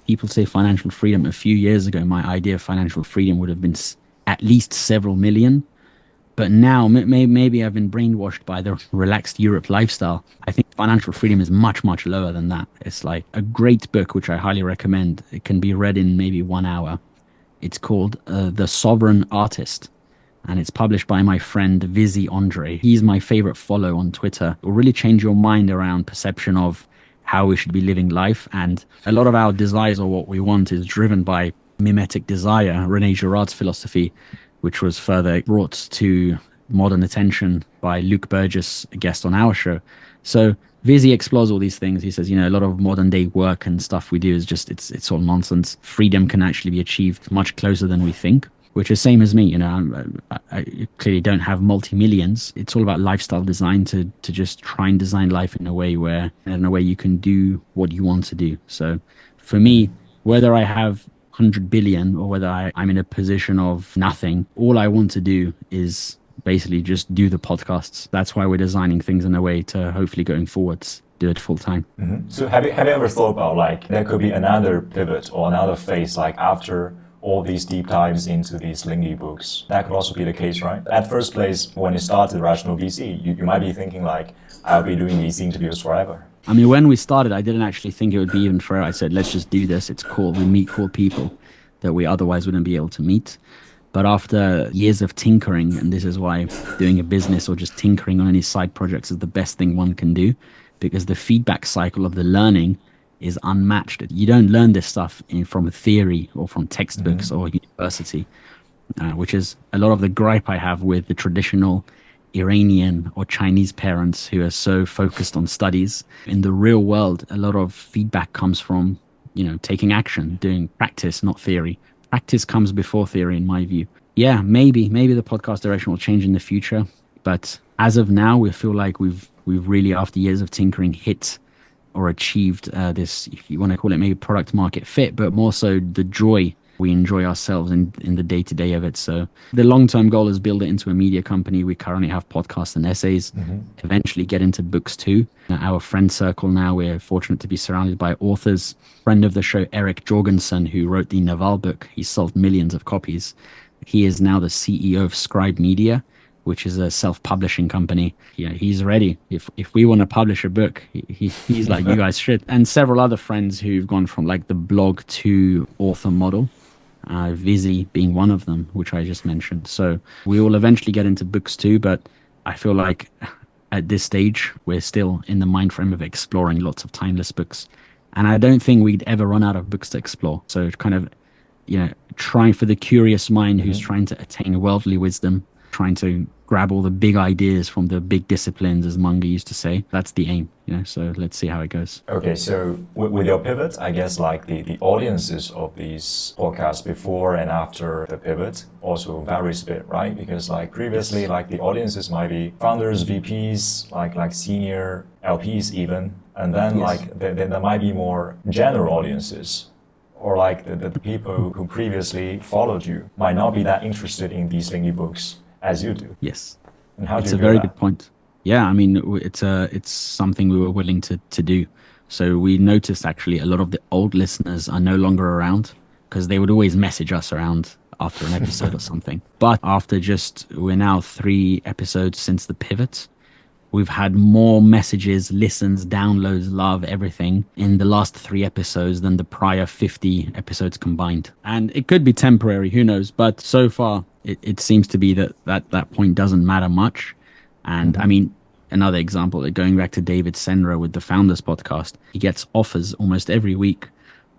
Speaker 1: people say financial freedom, a few years ago, my idea of financial freedom would have been at least several million. But now, maybe I've been brainwashed by the relaxed Europe lifestyle. I think financial freedom is much, much lower than that. It's like a great book, which I highly recommend. It can be read in maybe 1 hour. It's called The Sovereign Artist. And it's published by my friend Yuanzhe. He's my favorite follow on Twitter. It will really change your mind around perception of how we should be living life. And a lot of our desires or what we want is driven by mimetic desire, René Girard's philosophy, which was further brought to modern attention by Luke Burgess, a guest on our show. So Vizzy explores all these things. He says, a lot of modern day work and stuff we do is just, it's all nonsense. Freedom can actually be achieved much closer than we think, which is same as me. I clearly don't have multi-millions. It's all about lifestyle design to just try and design life in a way where, you can do what you want to do. So for me, whether I have 100 billion or whether I'm in a position of nothing, all I want to do is basically just do the podcasts. That's why we're designing things in a way to hopefully going forwards do it full time.
Speaker 2: Mm-hmm. So have you ever thought about like there could be another pivot or another phase like after all these deep dives into these Lingy books? That could also be the case, right? At first place, when you started Rational VC, you might be thinking like, I'll be doing these interviews forever.
Speaker 1: I mean, when we started, I didn't actually think it would be even forever. I said, let's just do this. It's cool. We meet cool people that we otherwise wouldn't be able to meet. But after years of tinkering, and this is why doing a business or just tinkering on any side projects is the best thing one can do, because the feedback cycle of the learning is unmatched. You don't learn this stuff from theory or from textbooks or university, which is a lot of the gripe I have with the traditional Iranian or Chinese parents who are so focused on studies. In the real world, a lot of feedback comes from, taking action, doing practice, not theory. Practice comes before theory, in my view. Yeah, maybe the podcast direction will change in the future. But as of now, we feel like we've really, after years of tinkering, hit or achieved this, if you want to call it maybe product market fit, but more so the joy we enjoy ourselves in the day-to-day of it. So the long-term goal is build it into a media company. We currently have podcasts and essays, eventually get into books too. Our friend circle now, we're fortunate to be surrounded by authors. Friend of the show, Eric Jorgensen, who wrote the Naval book, he sold millions of copies. He is now the CEO of Scribe Media, which is a self-publishing company. Yeah, he's ready. If we want to publish a book, he's like, you guys should. And several other friends who've gone from like the blog to author model. YUVC being one of them, which I just mentioned. So we will eventually get into books too, but I feel like at this stage, we're still in the mind frame of exploring lots of timeless books. And I don't think we'd ever run out of books to explore. So kind of, trying for the curious mind who's trying to attain worldly wisdom, trying to grab all the big ideas from the big disciplines, as Munger used to say. That's the aim, so let's see how it goes.
Speaker 2: Okay, so with your pivot, I guess like the audiences of these podcasts before and after the pivot also varies a bit, right? Because like previously, like the audiences might be founders, VPs, like senior LPs even, and then like there might be more general audiences, or like the people who previously followed you might not be that interested in these thingy books as you do.
Speaker 1: Yes.
Speaker 2: And how
Speaker 1: it's
Speaker 2: do
Speaker 1: a
Speaker 2: you
Speaker 1: very
Speaker 2: do that?
Speaker 1: good point. Yeah, I mean, it's something we were willing to do. So we noticed actually a lot of the old listeners are no longer around because they would always message us around after an episode or something. But we're now 3 episodes since the pivot. We've had more messages, listens, downloads, love, everything in the last 3 episodes than the prior 50 episodes combined. And it could be temporary, who knows? But so far, it seems to be that point doesn't matter much. And I mean, another example, going back to David Senra with the Founders Podcast, he gets offers almost every week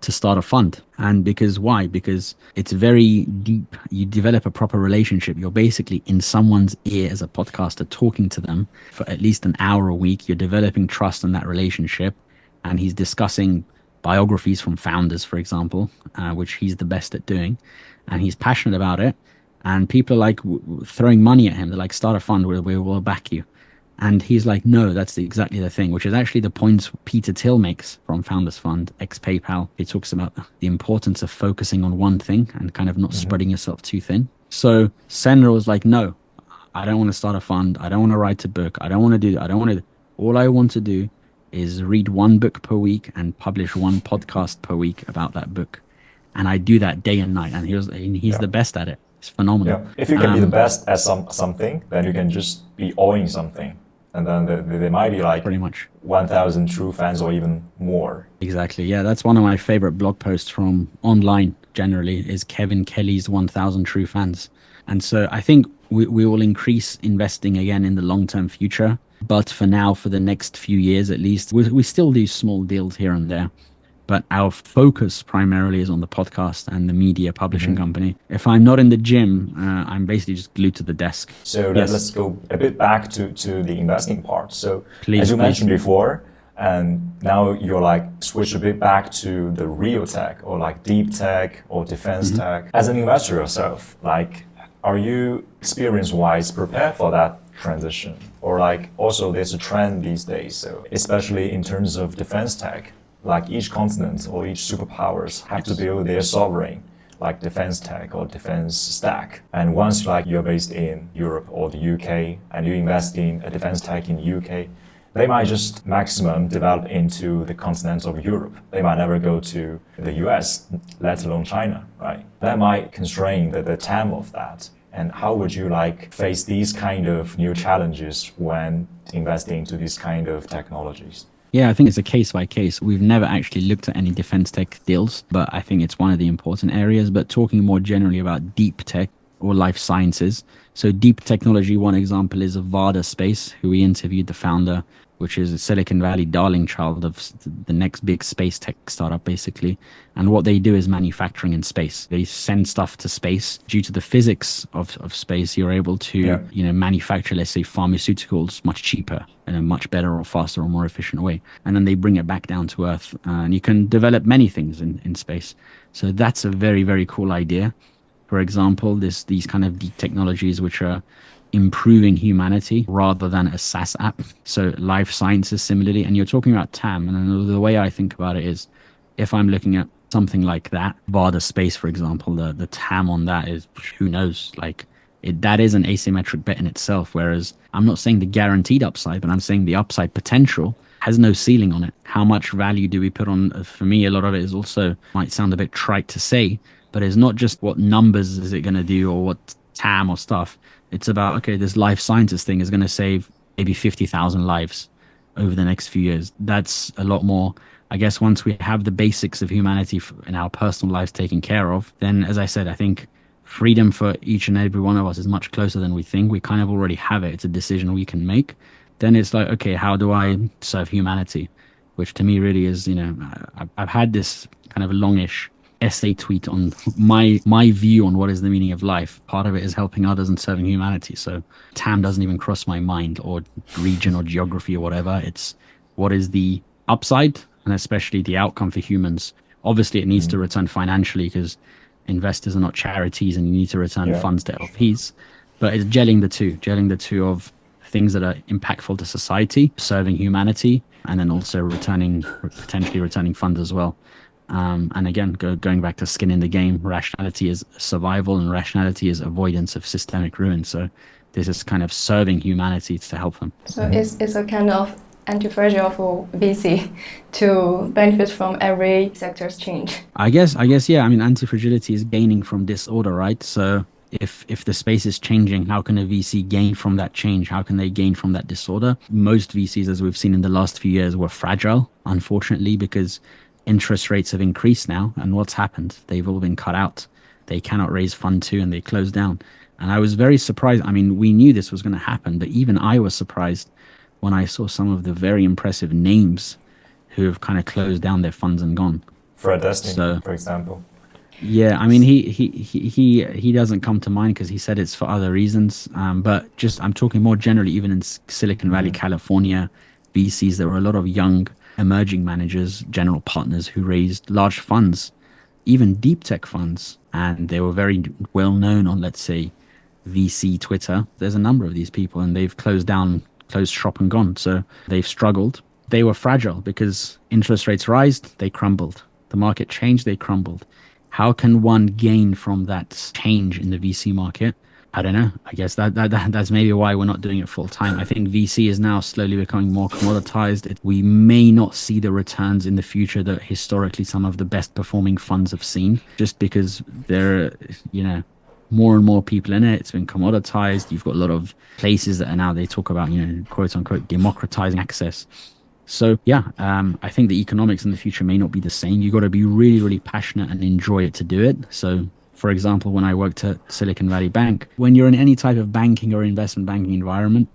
Speaker 1: to start a fund. And why? Because it's very deep. You develop a proper relationship. You're basically in someone's ear as a podcaster, talking to them for at least an hour a week. You're developing trust in that relationship. And he's discussing biographies from founders, for example, which he's the best at doing. And he's passionate about it. And people are like throwing money at him. They're like, start a fund, we will back you. And he's like, no, that's exactly the thing, which is actually the points Peter Thiel makes from Founders Fund, ex-PayPal. He talks about the importance of focusing on one thing and kind of not spreading yourself too thin. So Senra was like, no, I don't want to start a fund. I don't want to write a book. I don't want to do that. All I want to do is read 1 book per week and publish 1 podcast per week about that book. And I do that day and night. And he's the best at it. It's phenomenal.
Speaker 2: Yeah. If you can be the best at something, then you can just be owning something. And then there might be like
Speaker 1: pretty much
Speaker 2: 1,000 true fans or even more.
Speaker 1: Exactly. Yeah, that's one of my favorite blog posts from online generally is Kevin Kelly's 1,000 true fans. And so I think we will increase investing again in the long-term future. But for now, for the next few years at least, we still do small deals here and there. But our focus primarily is on the podcast and the media publishing company. If I'm not in the gym, I'm basically just glued to the desk.
Speaker 2: So let's go a bit back to the investing part. So
Speaker 1: Please,
Speaker 2: as you mentioned before, and now you're like switch a bit back to the real tech or like deep tech or defense tech. As an investor yourself, like, are you experience-wise prepared for that transition? Or like also there's a trend these days, so especially in terms of defense tech. Like each continent or each superpowers have to build their sovereign, like defense tech or defense stack. And once like you're based in Europe or the UK and you invest in a defense tech in the UK, they might just maximum develop into the continent of Europe. They might never go to the US, let alone China, right? That might constrain the TAM of that. And how would you like face these kind of new challenges when investing into these kind of technologies?
Speaker 1: Yeah, I think it's a case by case. We've never actually looked at any defense tech deals, but I think it's one of the important areas. But talking more generally about deep tech or life sciences. So deep technology, one example is Avada Space, who we interviewed the founder, which is a Silicon Valley darling child of the next big space tech startup, basically. And what they do is manufacturing in space. They send stuff to space. Due to the physics of space, you're able to, manufacture, let's say, pharmaceuticals much cheaper in a much better or faster or more efficient way. And then they bring it back down to Earth. And you can develop many things in space. So that's a very, very cool idea. For example, these kind of deep technologies, which are improving humanity rather than a SaaS app. So life sciences similarly, and you're talking about TAM, and the way I think about it is, if I'm looking at something like that, BARDA space, for example, the TAM on that is, who knows, like that is an asymmetric bet in itself. Whereas I'm not saying the guaranteed upside, but I'm saying the upside potential has no ceiling on it. How much value do we put on? For me, a lot of it is also, might sound a bit trite to say, but it's not just what numbers is it going to do or what TAM or stuff. It's about, okay, this life sciences thing is going to save maybe 50,000 lives over the next few years. That's a lot more. I guess once we have the basics of humanity in our personal lives taken care of, then, as I said, I think freedom for each and every one of us is much closer than we think. We kind of already have it. It's a decision we can make. Then it's like, okay, how do I serve humanity? Which to me really is, I've had this kind of longish essay tweet on my view on what is the meaning of life. Part of it is helping others and serving humanity. So TAM doesn't even cross my mind, or region or geography or whatever. It's what is the upside, and especially the outcome for humans. Obviously, it needs to return financially, because investors are not charities and you need to return funds to LPs. But it's gelling the two of things that are impactful to society, serving humanity, and then also potentially returning funds as well. And again, going back to skin in the game, rationality is survival and rationality is avoidance of systemic ruin. So this is kind of serving humanity to help them.
Speaker 3: So it's a kind of anti-fragile for VC to benefit from every sector's change.
Speaker 1: I guess, yeah. I mean, anti-fragility is gaining from disorder, right? So if the space is changing, how can a VC gain from that change? How can they gain from that disorder? Most VCs, as we've seen in the last few years, were fragile, unfortunately, because interest rates have increased now. And what's happened? They've all been cut out. They cannot raise fund two, and they closed down. And I was very surprised. I mean, we knew this was going to happen, but even I was surprised when I saw some of the very impressive names who have kind of closed down their funds and gone.
Speaker 2: Fred Destiny, for example.
Speaker 1: Yeah, I mean, he doesn't come to mind because he said it's for other reasons. But just, I'm talking more generally, even in Silicon Valley, California, VCs, there were a lot of young emerging managers, general partners who raised large funds, even deep tech funds. And they were very well known on, let's say, VC Twitter. There's a number of these people, and they've closed shop and gone. So they've struggled. They were fragile because interest rates rise, they crumbled. The market changed, they crumbled. How can one gain from that change in the VC market? I don't know. I guess that's maybe why we're not doing it full time. I think VC is now slowly becoming more commoditized. We may not see the returns in the future that historically some of the best performing funds have seen, just because there are, more and more people in it. It's been commoditized. You've got a lot of places that are now, they talk about, quote unquote, democratizing access. So yeah, I think the economics in the future may not be the same. You got to be really, really passionate and enjoy it to do it. So for example, when I worked at Silicon Valley Bank, when you're in any type of banking or investment banking environment,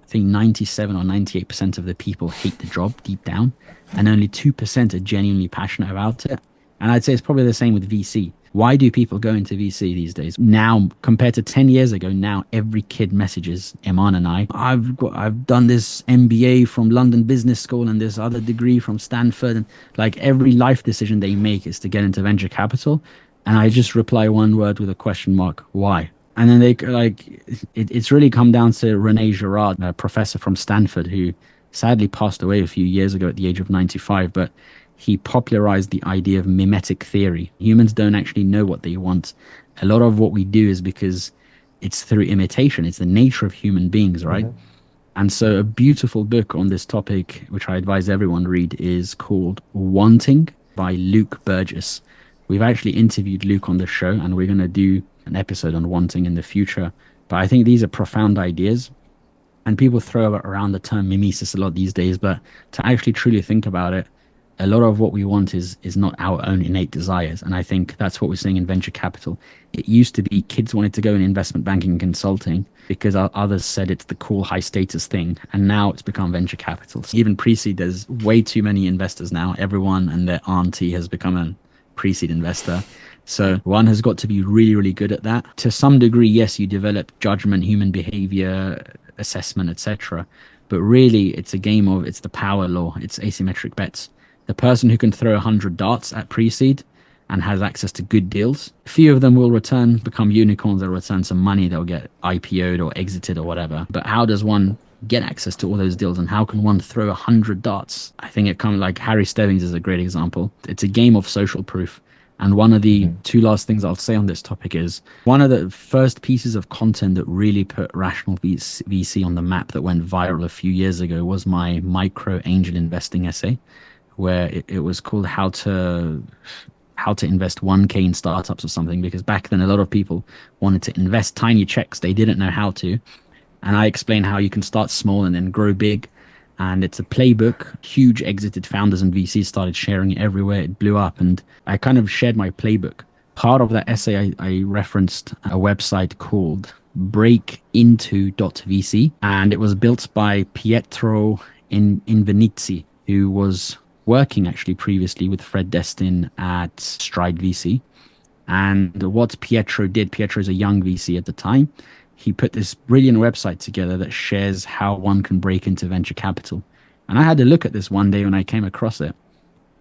Speaker 1: I think 97 or 98% of the people hate the job deep down, and only 2% are genuinely passionate about it. And I'd say it's probably the same with VC. Why do people go into VC these days? Now, compared to 10 years ago, now every kid messages Iman and I've done this MBA from London Business School and this other degree from Stanford. And like every life decision they make is to get into venture capital. And I just reply one word with a question mark. Why? And then it's really come down to René Girard, a professor from Stanford, who sadly passed away a few years ago at the age of 95. But he popularized the idea of mimetic theory. Humans don't actually know what they want. A lot of what we do is because it's through imitation. It's the nature of human beings, right? Mm-hmm. And so a beautiful book on this topic, which I advise everyone read, is called Wanting by Luke Burgess. We've actually interviewed Luke on the show, and we're going to do an episode on wanting in the future. But I think these are profound ideas. And people throw around the term mimesis a lot these days, but to actually truly think about it, a lot of what we want is not our own innate desires. And I think that's what we're seeing in venture capital. It used to be kids wanted to go in investment banking and consulting because others said it's the cool high status thing. And now it's become venture capital. So even pre-seed, there's way too many investors now. Everyone and their auntie has become a pre-seed investor. So one has got to be really, really good at that. To some degree, yes, you develop judgment, human behavior, assessment, etc. But really, it's a game of, it's the power law. It's asymmetric bets. The person who can throw 100 darts at pre-seed and has access to good deals. A few of them will become unicorns, they'll return some money, they'll get IPO'd or exited or whatever. But how does one get access to all those deals, and how can one throw 100 darts? I think it comes like Harry Stebbings is a great example. It's a game of social proof. And one of the two last things I'll say on this topic is one of the first pieces of content that really put rational VC on the map that went viral a few years ago was my micro angel investing essay, where it was called how to invest 1K in startups or something, because back then a lot of people wanted to invest tiny checks. They didn't know how to. And I explain how you can start small and then grow big. And it's a playbook. Huge exited founders and VCs started sharing it everywhere. It blew up. And I kind of shared my playbook. Part of that essay, I referenced a website called breakinto.vc. And it was built by Pietro Invenizi, who was working actually previously with Fred Destin at Stride VC. And what Pietro did, Pietro's a young VC at the time, he put this brilliant website together that shares how one can break into venture capital. And I had to look at this one day when I came across it.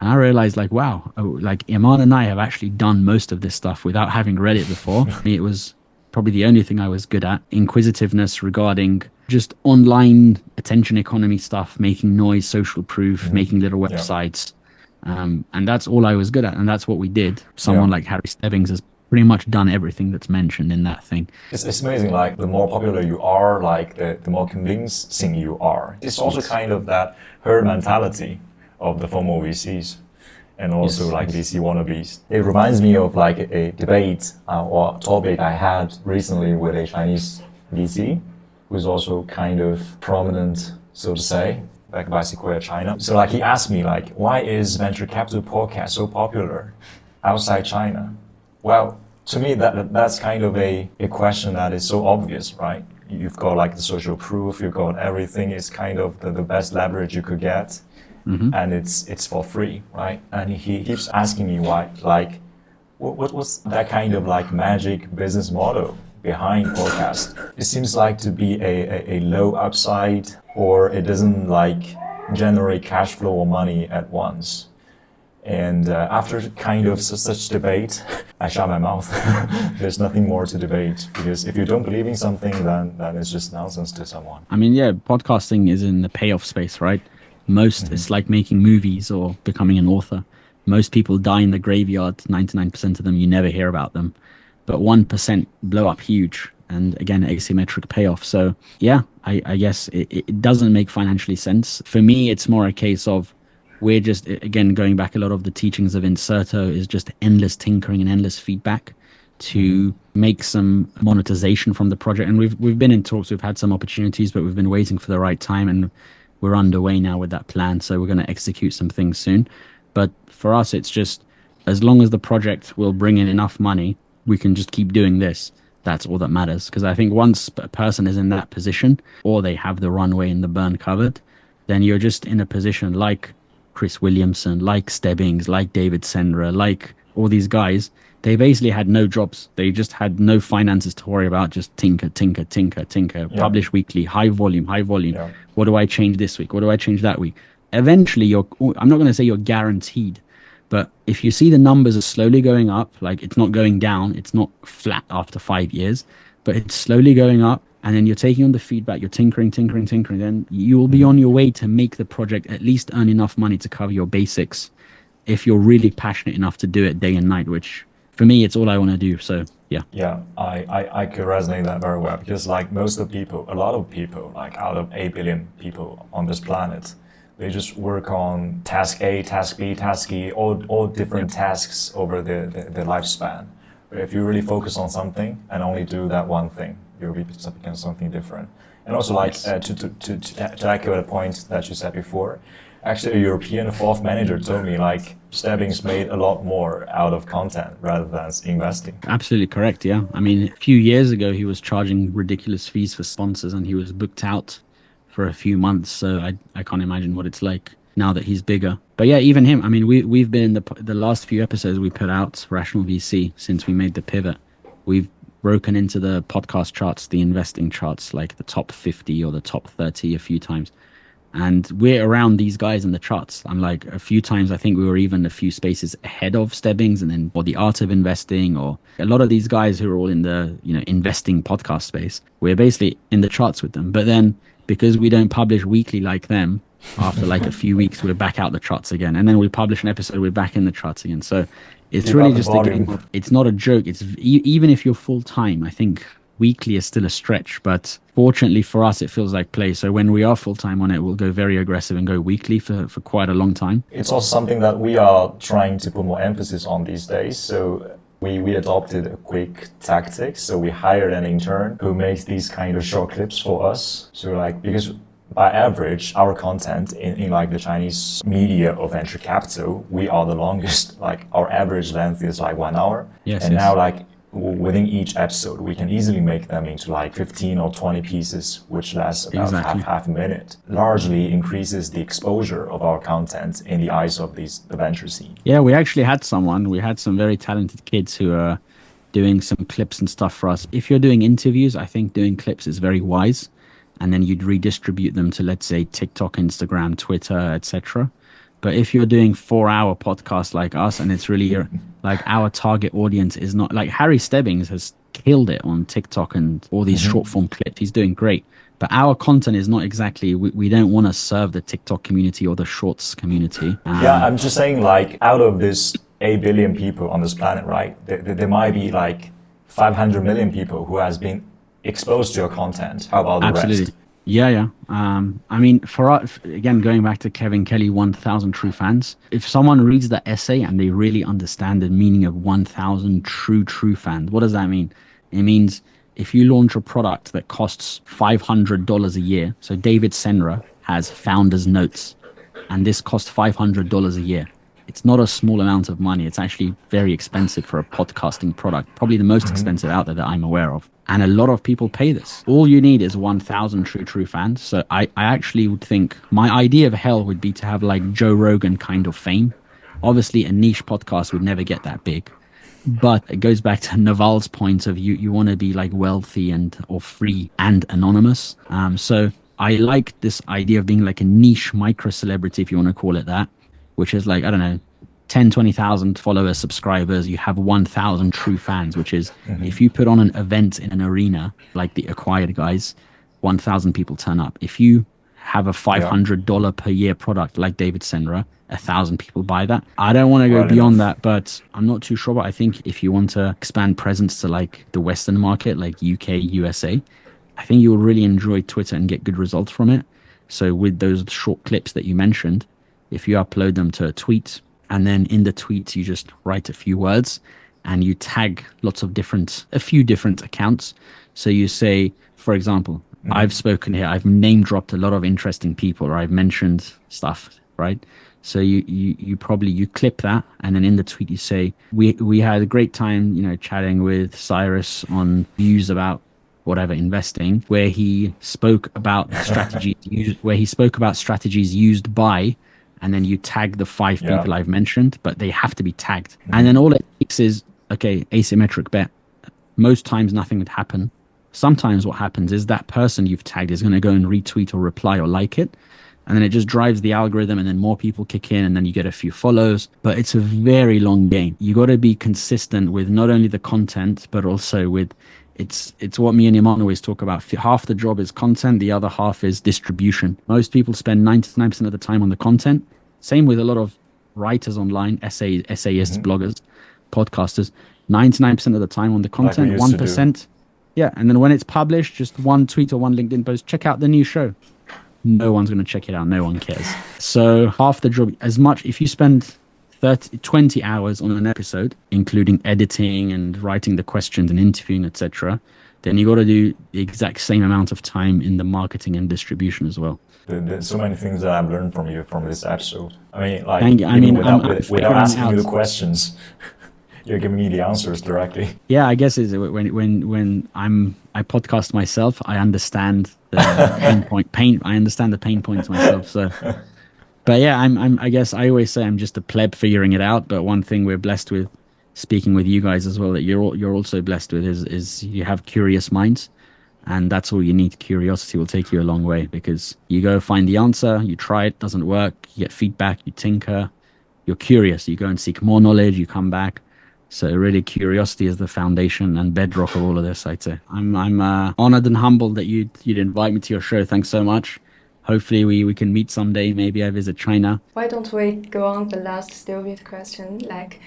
Speaker 1: And I realized wow, like Iman and I have actually done most of this stuff without having read it before. It was probably the only thing I was good at. Inquisitiveness regarding just online attention economy stuff, making noise, social proof, making little websites. And that's all I was good at. And that's what we did. Someone like Harry Stebbings has pretty much done everything that's mentioned in that thing.
Speaker 2: It's amazing, like the more popular you are, like the more convincing you are. It's also kind of that herd mentality of the former VCs and also like VC wannabes. It reminds me of like a debate or topic I had recently with a Chinese VC who's also kind of prominent, so to say, back by Sequoia China. So like he asked me like, why is venture capital podcast so popular outside China? Well, to me, that's kind of a question that is so obvious, right? You've got like the social proof, you've got everything. It's kind of the best leverage you could get, and it's for free, right? And he keeps asking me why, like, what's that kind of like magic business model behind podcast? It seems like to be a low upside, or it doesn't like generate cash flow or money at once. And after kind of such debate, I shut my mouth. There's nothing more to debate, because if you don't believe in something, then it's just nonsense to someone.
Speaker 1: I mean, yeah, podcasting is in the payoff space, right? It's like making movies or becoming an author. Most people die in the graveyard. 99% of them, you never hear about them. But 1% blow up huge. And again, asymmetric payoff. So yeah, I guess it doesn't make financially sense. For me, it's more a case of we're just, again, going back, a lot of the teachings of Inserto is just endless tinkering and endless feedback to make some monetization from the project. And we've been in talks, we've had some opportunities, but we've been waiting for the right time, and we're underway now with that plan. So we're going to execute some things soon. But for us, it's just, as long as the project will bring in enough money, we can just keep doing this. That's all that matters. Because I think once a person is in that position, or they have the runway and the burn covered, then you're just in a position like Chris Williamson, like Stebbings, like David Sendra, like all these guys. They basically had no jobs. They just had no finances to worry about. Just tinker. Publish weekly, high volume. Yeah. What do I change this week? What do I change that week? Eventually, I'm not going to say you're guaranteed, but if you see the numbers are slowly going up, like it's not going down, it's not flat after 5 years, but it's slowly going up, and then you're taking on the feedback, you're tinkering, then you will be on your way to make the project at least earn enough money to cover your basics if you're really passionate enough to do it day and night, which for me, it's all I want to do. So yeah.
Speaker 2: Yeah, I could resonate that very well, because like most of the people, a lot of people, like out of 8 billion people on this planet, they just work on task A, task B, task E, all different tasks over the lifespan. But if you really focus on something and only do that one thing, you'll become something different. And also, like to echo the point that you said before, actually a European fourth manager told me like Stebbings made a lot more out of content rather than investing.
Speaker 1: Absolutely correct. Yeah, I mean, a few years ago he was charging ridiculous fees for sponsors, and he was booked out for a few months. So I can't imagine what it's like now that he's bigger. But yeah, even him. I mean, we've been in the last few episodes we put out, Rational VC, since we made the pivot. We've broken into the podcast charts, the investing charts, like the top 50 or the top 30 a few times. And we're around these guys in the charts. I'm like, a few times I think we were even a few spaces ahead of Stebbings, and then or the Art of Investing, or a lot of these guys who are all in the investing podcast space. We're basically in the charts with them. But then because we don't publish weekly like them, after like a few weeks we're back out the charts again, and then we publish an episode, we're back in the charts again. So it's really just a game. It's not a joke. It's even if you're full time, I think weekly is still a stretch, but fortunately for us, it feels like play. So when we are full time on it, we'll go very aggressive and go weekly for quite a long time.
Speaker 2: It's also something that we are trying to put more emphasis on these days. So we adopted a quick tactic. So we hired an intern who makes these kind of short clips for us. So like, because by average, our content in like the Chinese media of venture capital, we are the longest. Like our average length is like 1 hour.
Speaker 1: Yes,
Speaker 2: and now like within each episode, we can easily make them into like 15 or 20 pieces, which lasts about half a minute. Largely increases the exposure of our content in the eyes of the venture scene.
Speaker 1: Yeah, we actually had we had some very talented kids who are doing some clips and stuff for us. If you're doing interviews, I think doing clips is very wise. And then you'd redistribute them to, let's say, TikTok, Instagram, Twitter, etc. But if you're doing 4-hour podcasts like us, and it's really like our target audience is not like Harry Stebbings has killed it on TikTok and all these short form clips. He's doing great. But our content is not exactly, we don't want to serve the TikTok community or the shorts community.
Speaker 2: Yeah, I'm just saying, like, out of this 8 billion people on this planet, right, there might be like 500 million people who has been exposed to your content. How about the rest?
Speaker 1: Yeah. I mean, for us, again, going back to Kevin Kelly, 1,000 true fans, if someone reads that essay and they really understand the meaning of 1,000 true fans, what does that mean? It means if you launch a product that costs $500 a year, so David Senra has founder's notes, and this costs $500 a year. It's not a small amount of money. It's actually very expensive for a podcasting product, probably the most expensive out there that I'm aware of. And a lot of people pay this. All you need is 1,000 true fans. So I actually would think my idea of hell would be to have like Joe Rogan kind of fame. Obviously, a niche podcast would never get that big. But it goes back to Naval's point of you want to be like wealthy or free and anonymous. So I like this idea of being like a niche micro celebrity, if you want to call it that, which is like, I don't know, 10, 20,000 followers, subscribers, you have 1,000 true fans, which is if you put on an event in an arena like the Acquired guys, 1,000 people turn up. If you have a $500 per year product like David Senra, 1,000 people buy that. I don't want to go beyond that, but I'm not too sure. But I think if you want to expand presence to like the Western market, like UK, USA, I think you will really enjoy Twitter and get good results from it. So with those short clips that you mentioned, if you upload them to a tweet, and then in the tweets you just write a few words and you tag a few different accounts. So you say, for example, I've spoken here, I've name dropped a lot of interesting people, or I've mentioned stuff, right? So you clip that, and then in the tweet you say, we had a great time, chatting with Cyrus on views about whatever investing, where he spoke about strategies used by, and then you tag the 5 people I've mentioned, but they have to be tagged. And then all it takes is, okay, asymmetric bet. Most times nothing would happen. Sometimes what happens is that person you've tagged is going to go and retweet or reply or like it. And then it just drives the algorithm, and then more people kick in, and then you get a few follows. But it's a very long game. You got to be consistent with not only the content, but also with it's what me and Iman always talk about. Half the job is content, the other half is distribution. Most people spend 99% of the time on the content. Same with a lot of writers online, essayists, bloggers, podcasters. 99% of the time on the content, 1%. Yeah, and then when it's published, just one tweet or one LinkedIn post, check out the new show. No one's going to check it out. No one cares. So half the job, if you spend 20 hours on an episode, including editing and writing the questions and interviewing, etc., then you got to do the exact same amount of time in the marketing and distribution as well.
Speaker 2: There's so many things that I've learned from you from this episode. I mean, like, without asking you the questions, you're giving me the answers directly.
Speaker 1: Yeah, I guess it's when I podcast myself, I understand the I understand the pain points myself. So. But yeah, I guess I always say I'm just a pleb figuring it out. But one thing we're blessed with, speaking with you guys as well, that you're also blessed with is you have curious minds. And that's all you need. Curiosity will take you a long way, because you go find the answer, you try it, doesn't work, you get feedback, you tinker, you're curious, you go and seek more knowledge, you come back. So really, curiosity is the foundation and bedrock of all of this, I'd say. I'm honored and humbled that you'd invite me to your show. Thanks so much. Hopefully we can meet someday. Maybe I visit China.
Speaker 3: Why don't we go on the last stupid question, like,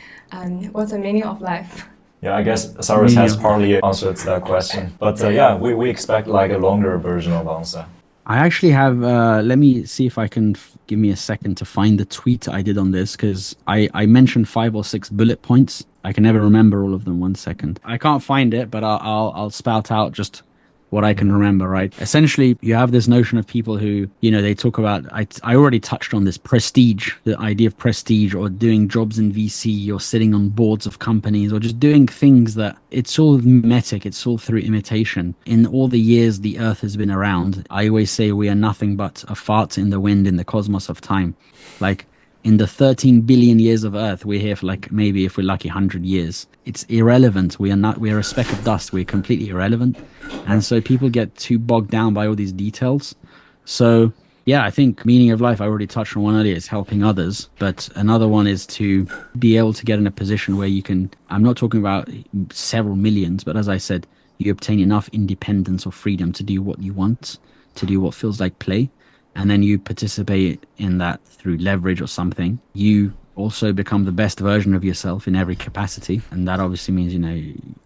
Speaker 3: what's the meaning of life?
Speaker 2: Yeah, I guess Cyrus has partly answered that question. But yeah, we expect like a longer version of answer.
Speaker 1: I actually have, let me see if I can, give me a second to find the tweet I did on this, because I mentioned 5 or 6 bullet points. I can never remember all of them. 1 second. I can't find it, but I'll spout out just what I can remember, right? Essentially, you have this notion of people who, they talk about, I already touched on this, prestige, the idea of prestige, or doing jobs in VC, or sitting on boards of companies, or just doing things that it's all mimetic, it's all through imitation. In all the years the earth has been around, I always say we are nothing but a fart in the wind in the cosmos of time. Like, in the 13 billion years of Earth, we're here for like, maybe if we're lucky, 100 years. It's irrelevant. We are a speck of dust. We're completely irrelevant. And so people get too bogged down by all these details. So yeah, I think meaning of life, I already touched on one earlier, is helping others. But another one is to be able to get in a position where you can, I'm not talking about several millions, but as I said, you obtain enough independence or freedom to do what you want, to do what feels like play. And then you participate in that through leverage or something. You also become the best version of yourself in every capacity. And that obviously means,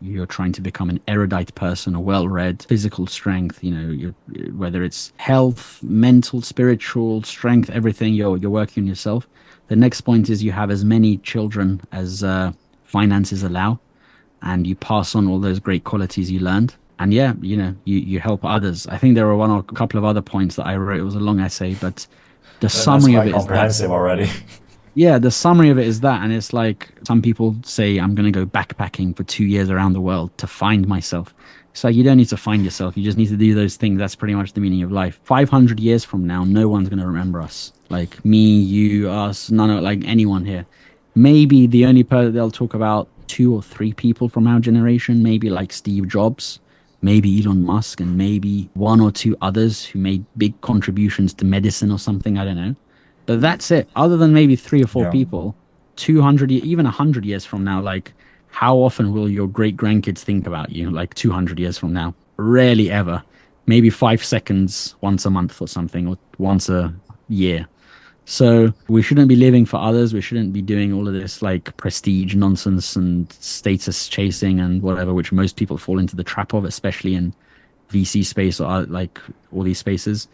Speaker 1: you're trying to become an erudite person, a well-read, physical strength, whether it's health, mental, spiritual strength, everything, you're working on yourself. The next point is you have as many children as finances allow, and you pass on all those great qualities you learned. And yeah, you help others. I think there were one or a couple of other points that I wrote. It was a long essay, but the summary of it is
Speaker 2: comprehensive already.
Speaker 1: Yeah, the summary of it is that. And it's like, some people say, I'm going to go backpacking for 2 years around the world to find myself. So you don't need to find yourself. You just need to do those things. That's pretty much the meaning of life. 500 years from now, no one's going to remember us. Like me, you, us, like anyone here. Maybe the only person they'll talk about, 2 or 3 people from our generation, maybe like Steve Jobs, maybe Elon Musk, and maybe 1 or 2 others who made big contributions to medicine or something. I don't know. But that's it. Other than maybe 3 or 4 people, 200, even 100 years from now, like, how often will your great grandkids think about you? Like 200 years from now? Rarely ever. Maybe 5 seconds once a month or something, or once a year. So we shouldn't be living for others. We shouldn't be doing all of this like prestige nonsense and status chasing and whatever, which most people fall into the trap of, especially in VC space or like all these spaces.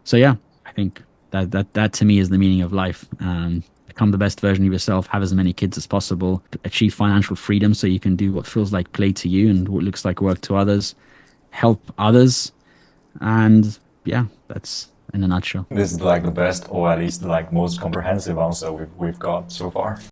Speaker 1: So yeah, I think that to me is the meaning of life. Become the best version of yourself, have as many kids as possible, achieve financial freedom so you can do what feels like play to you and what looks like work to others, help others. And yeah, that's in a nutshell.
Speaker 2: This is like the best, or at least like most comprehensive answer we've got so far.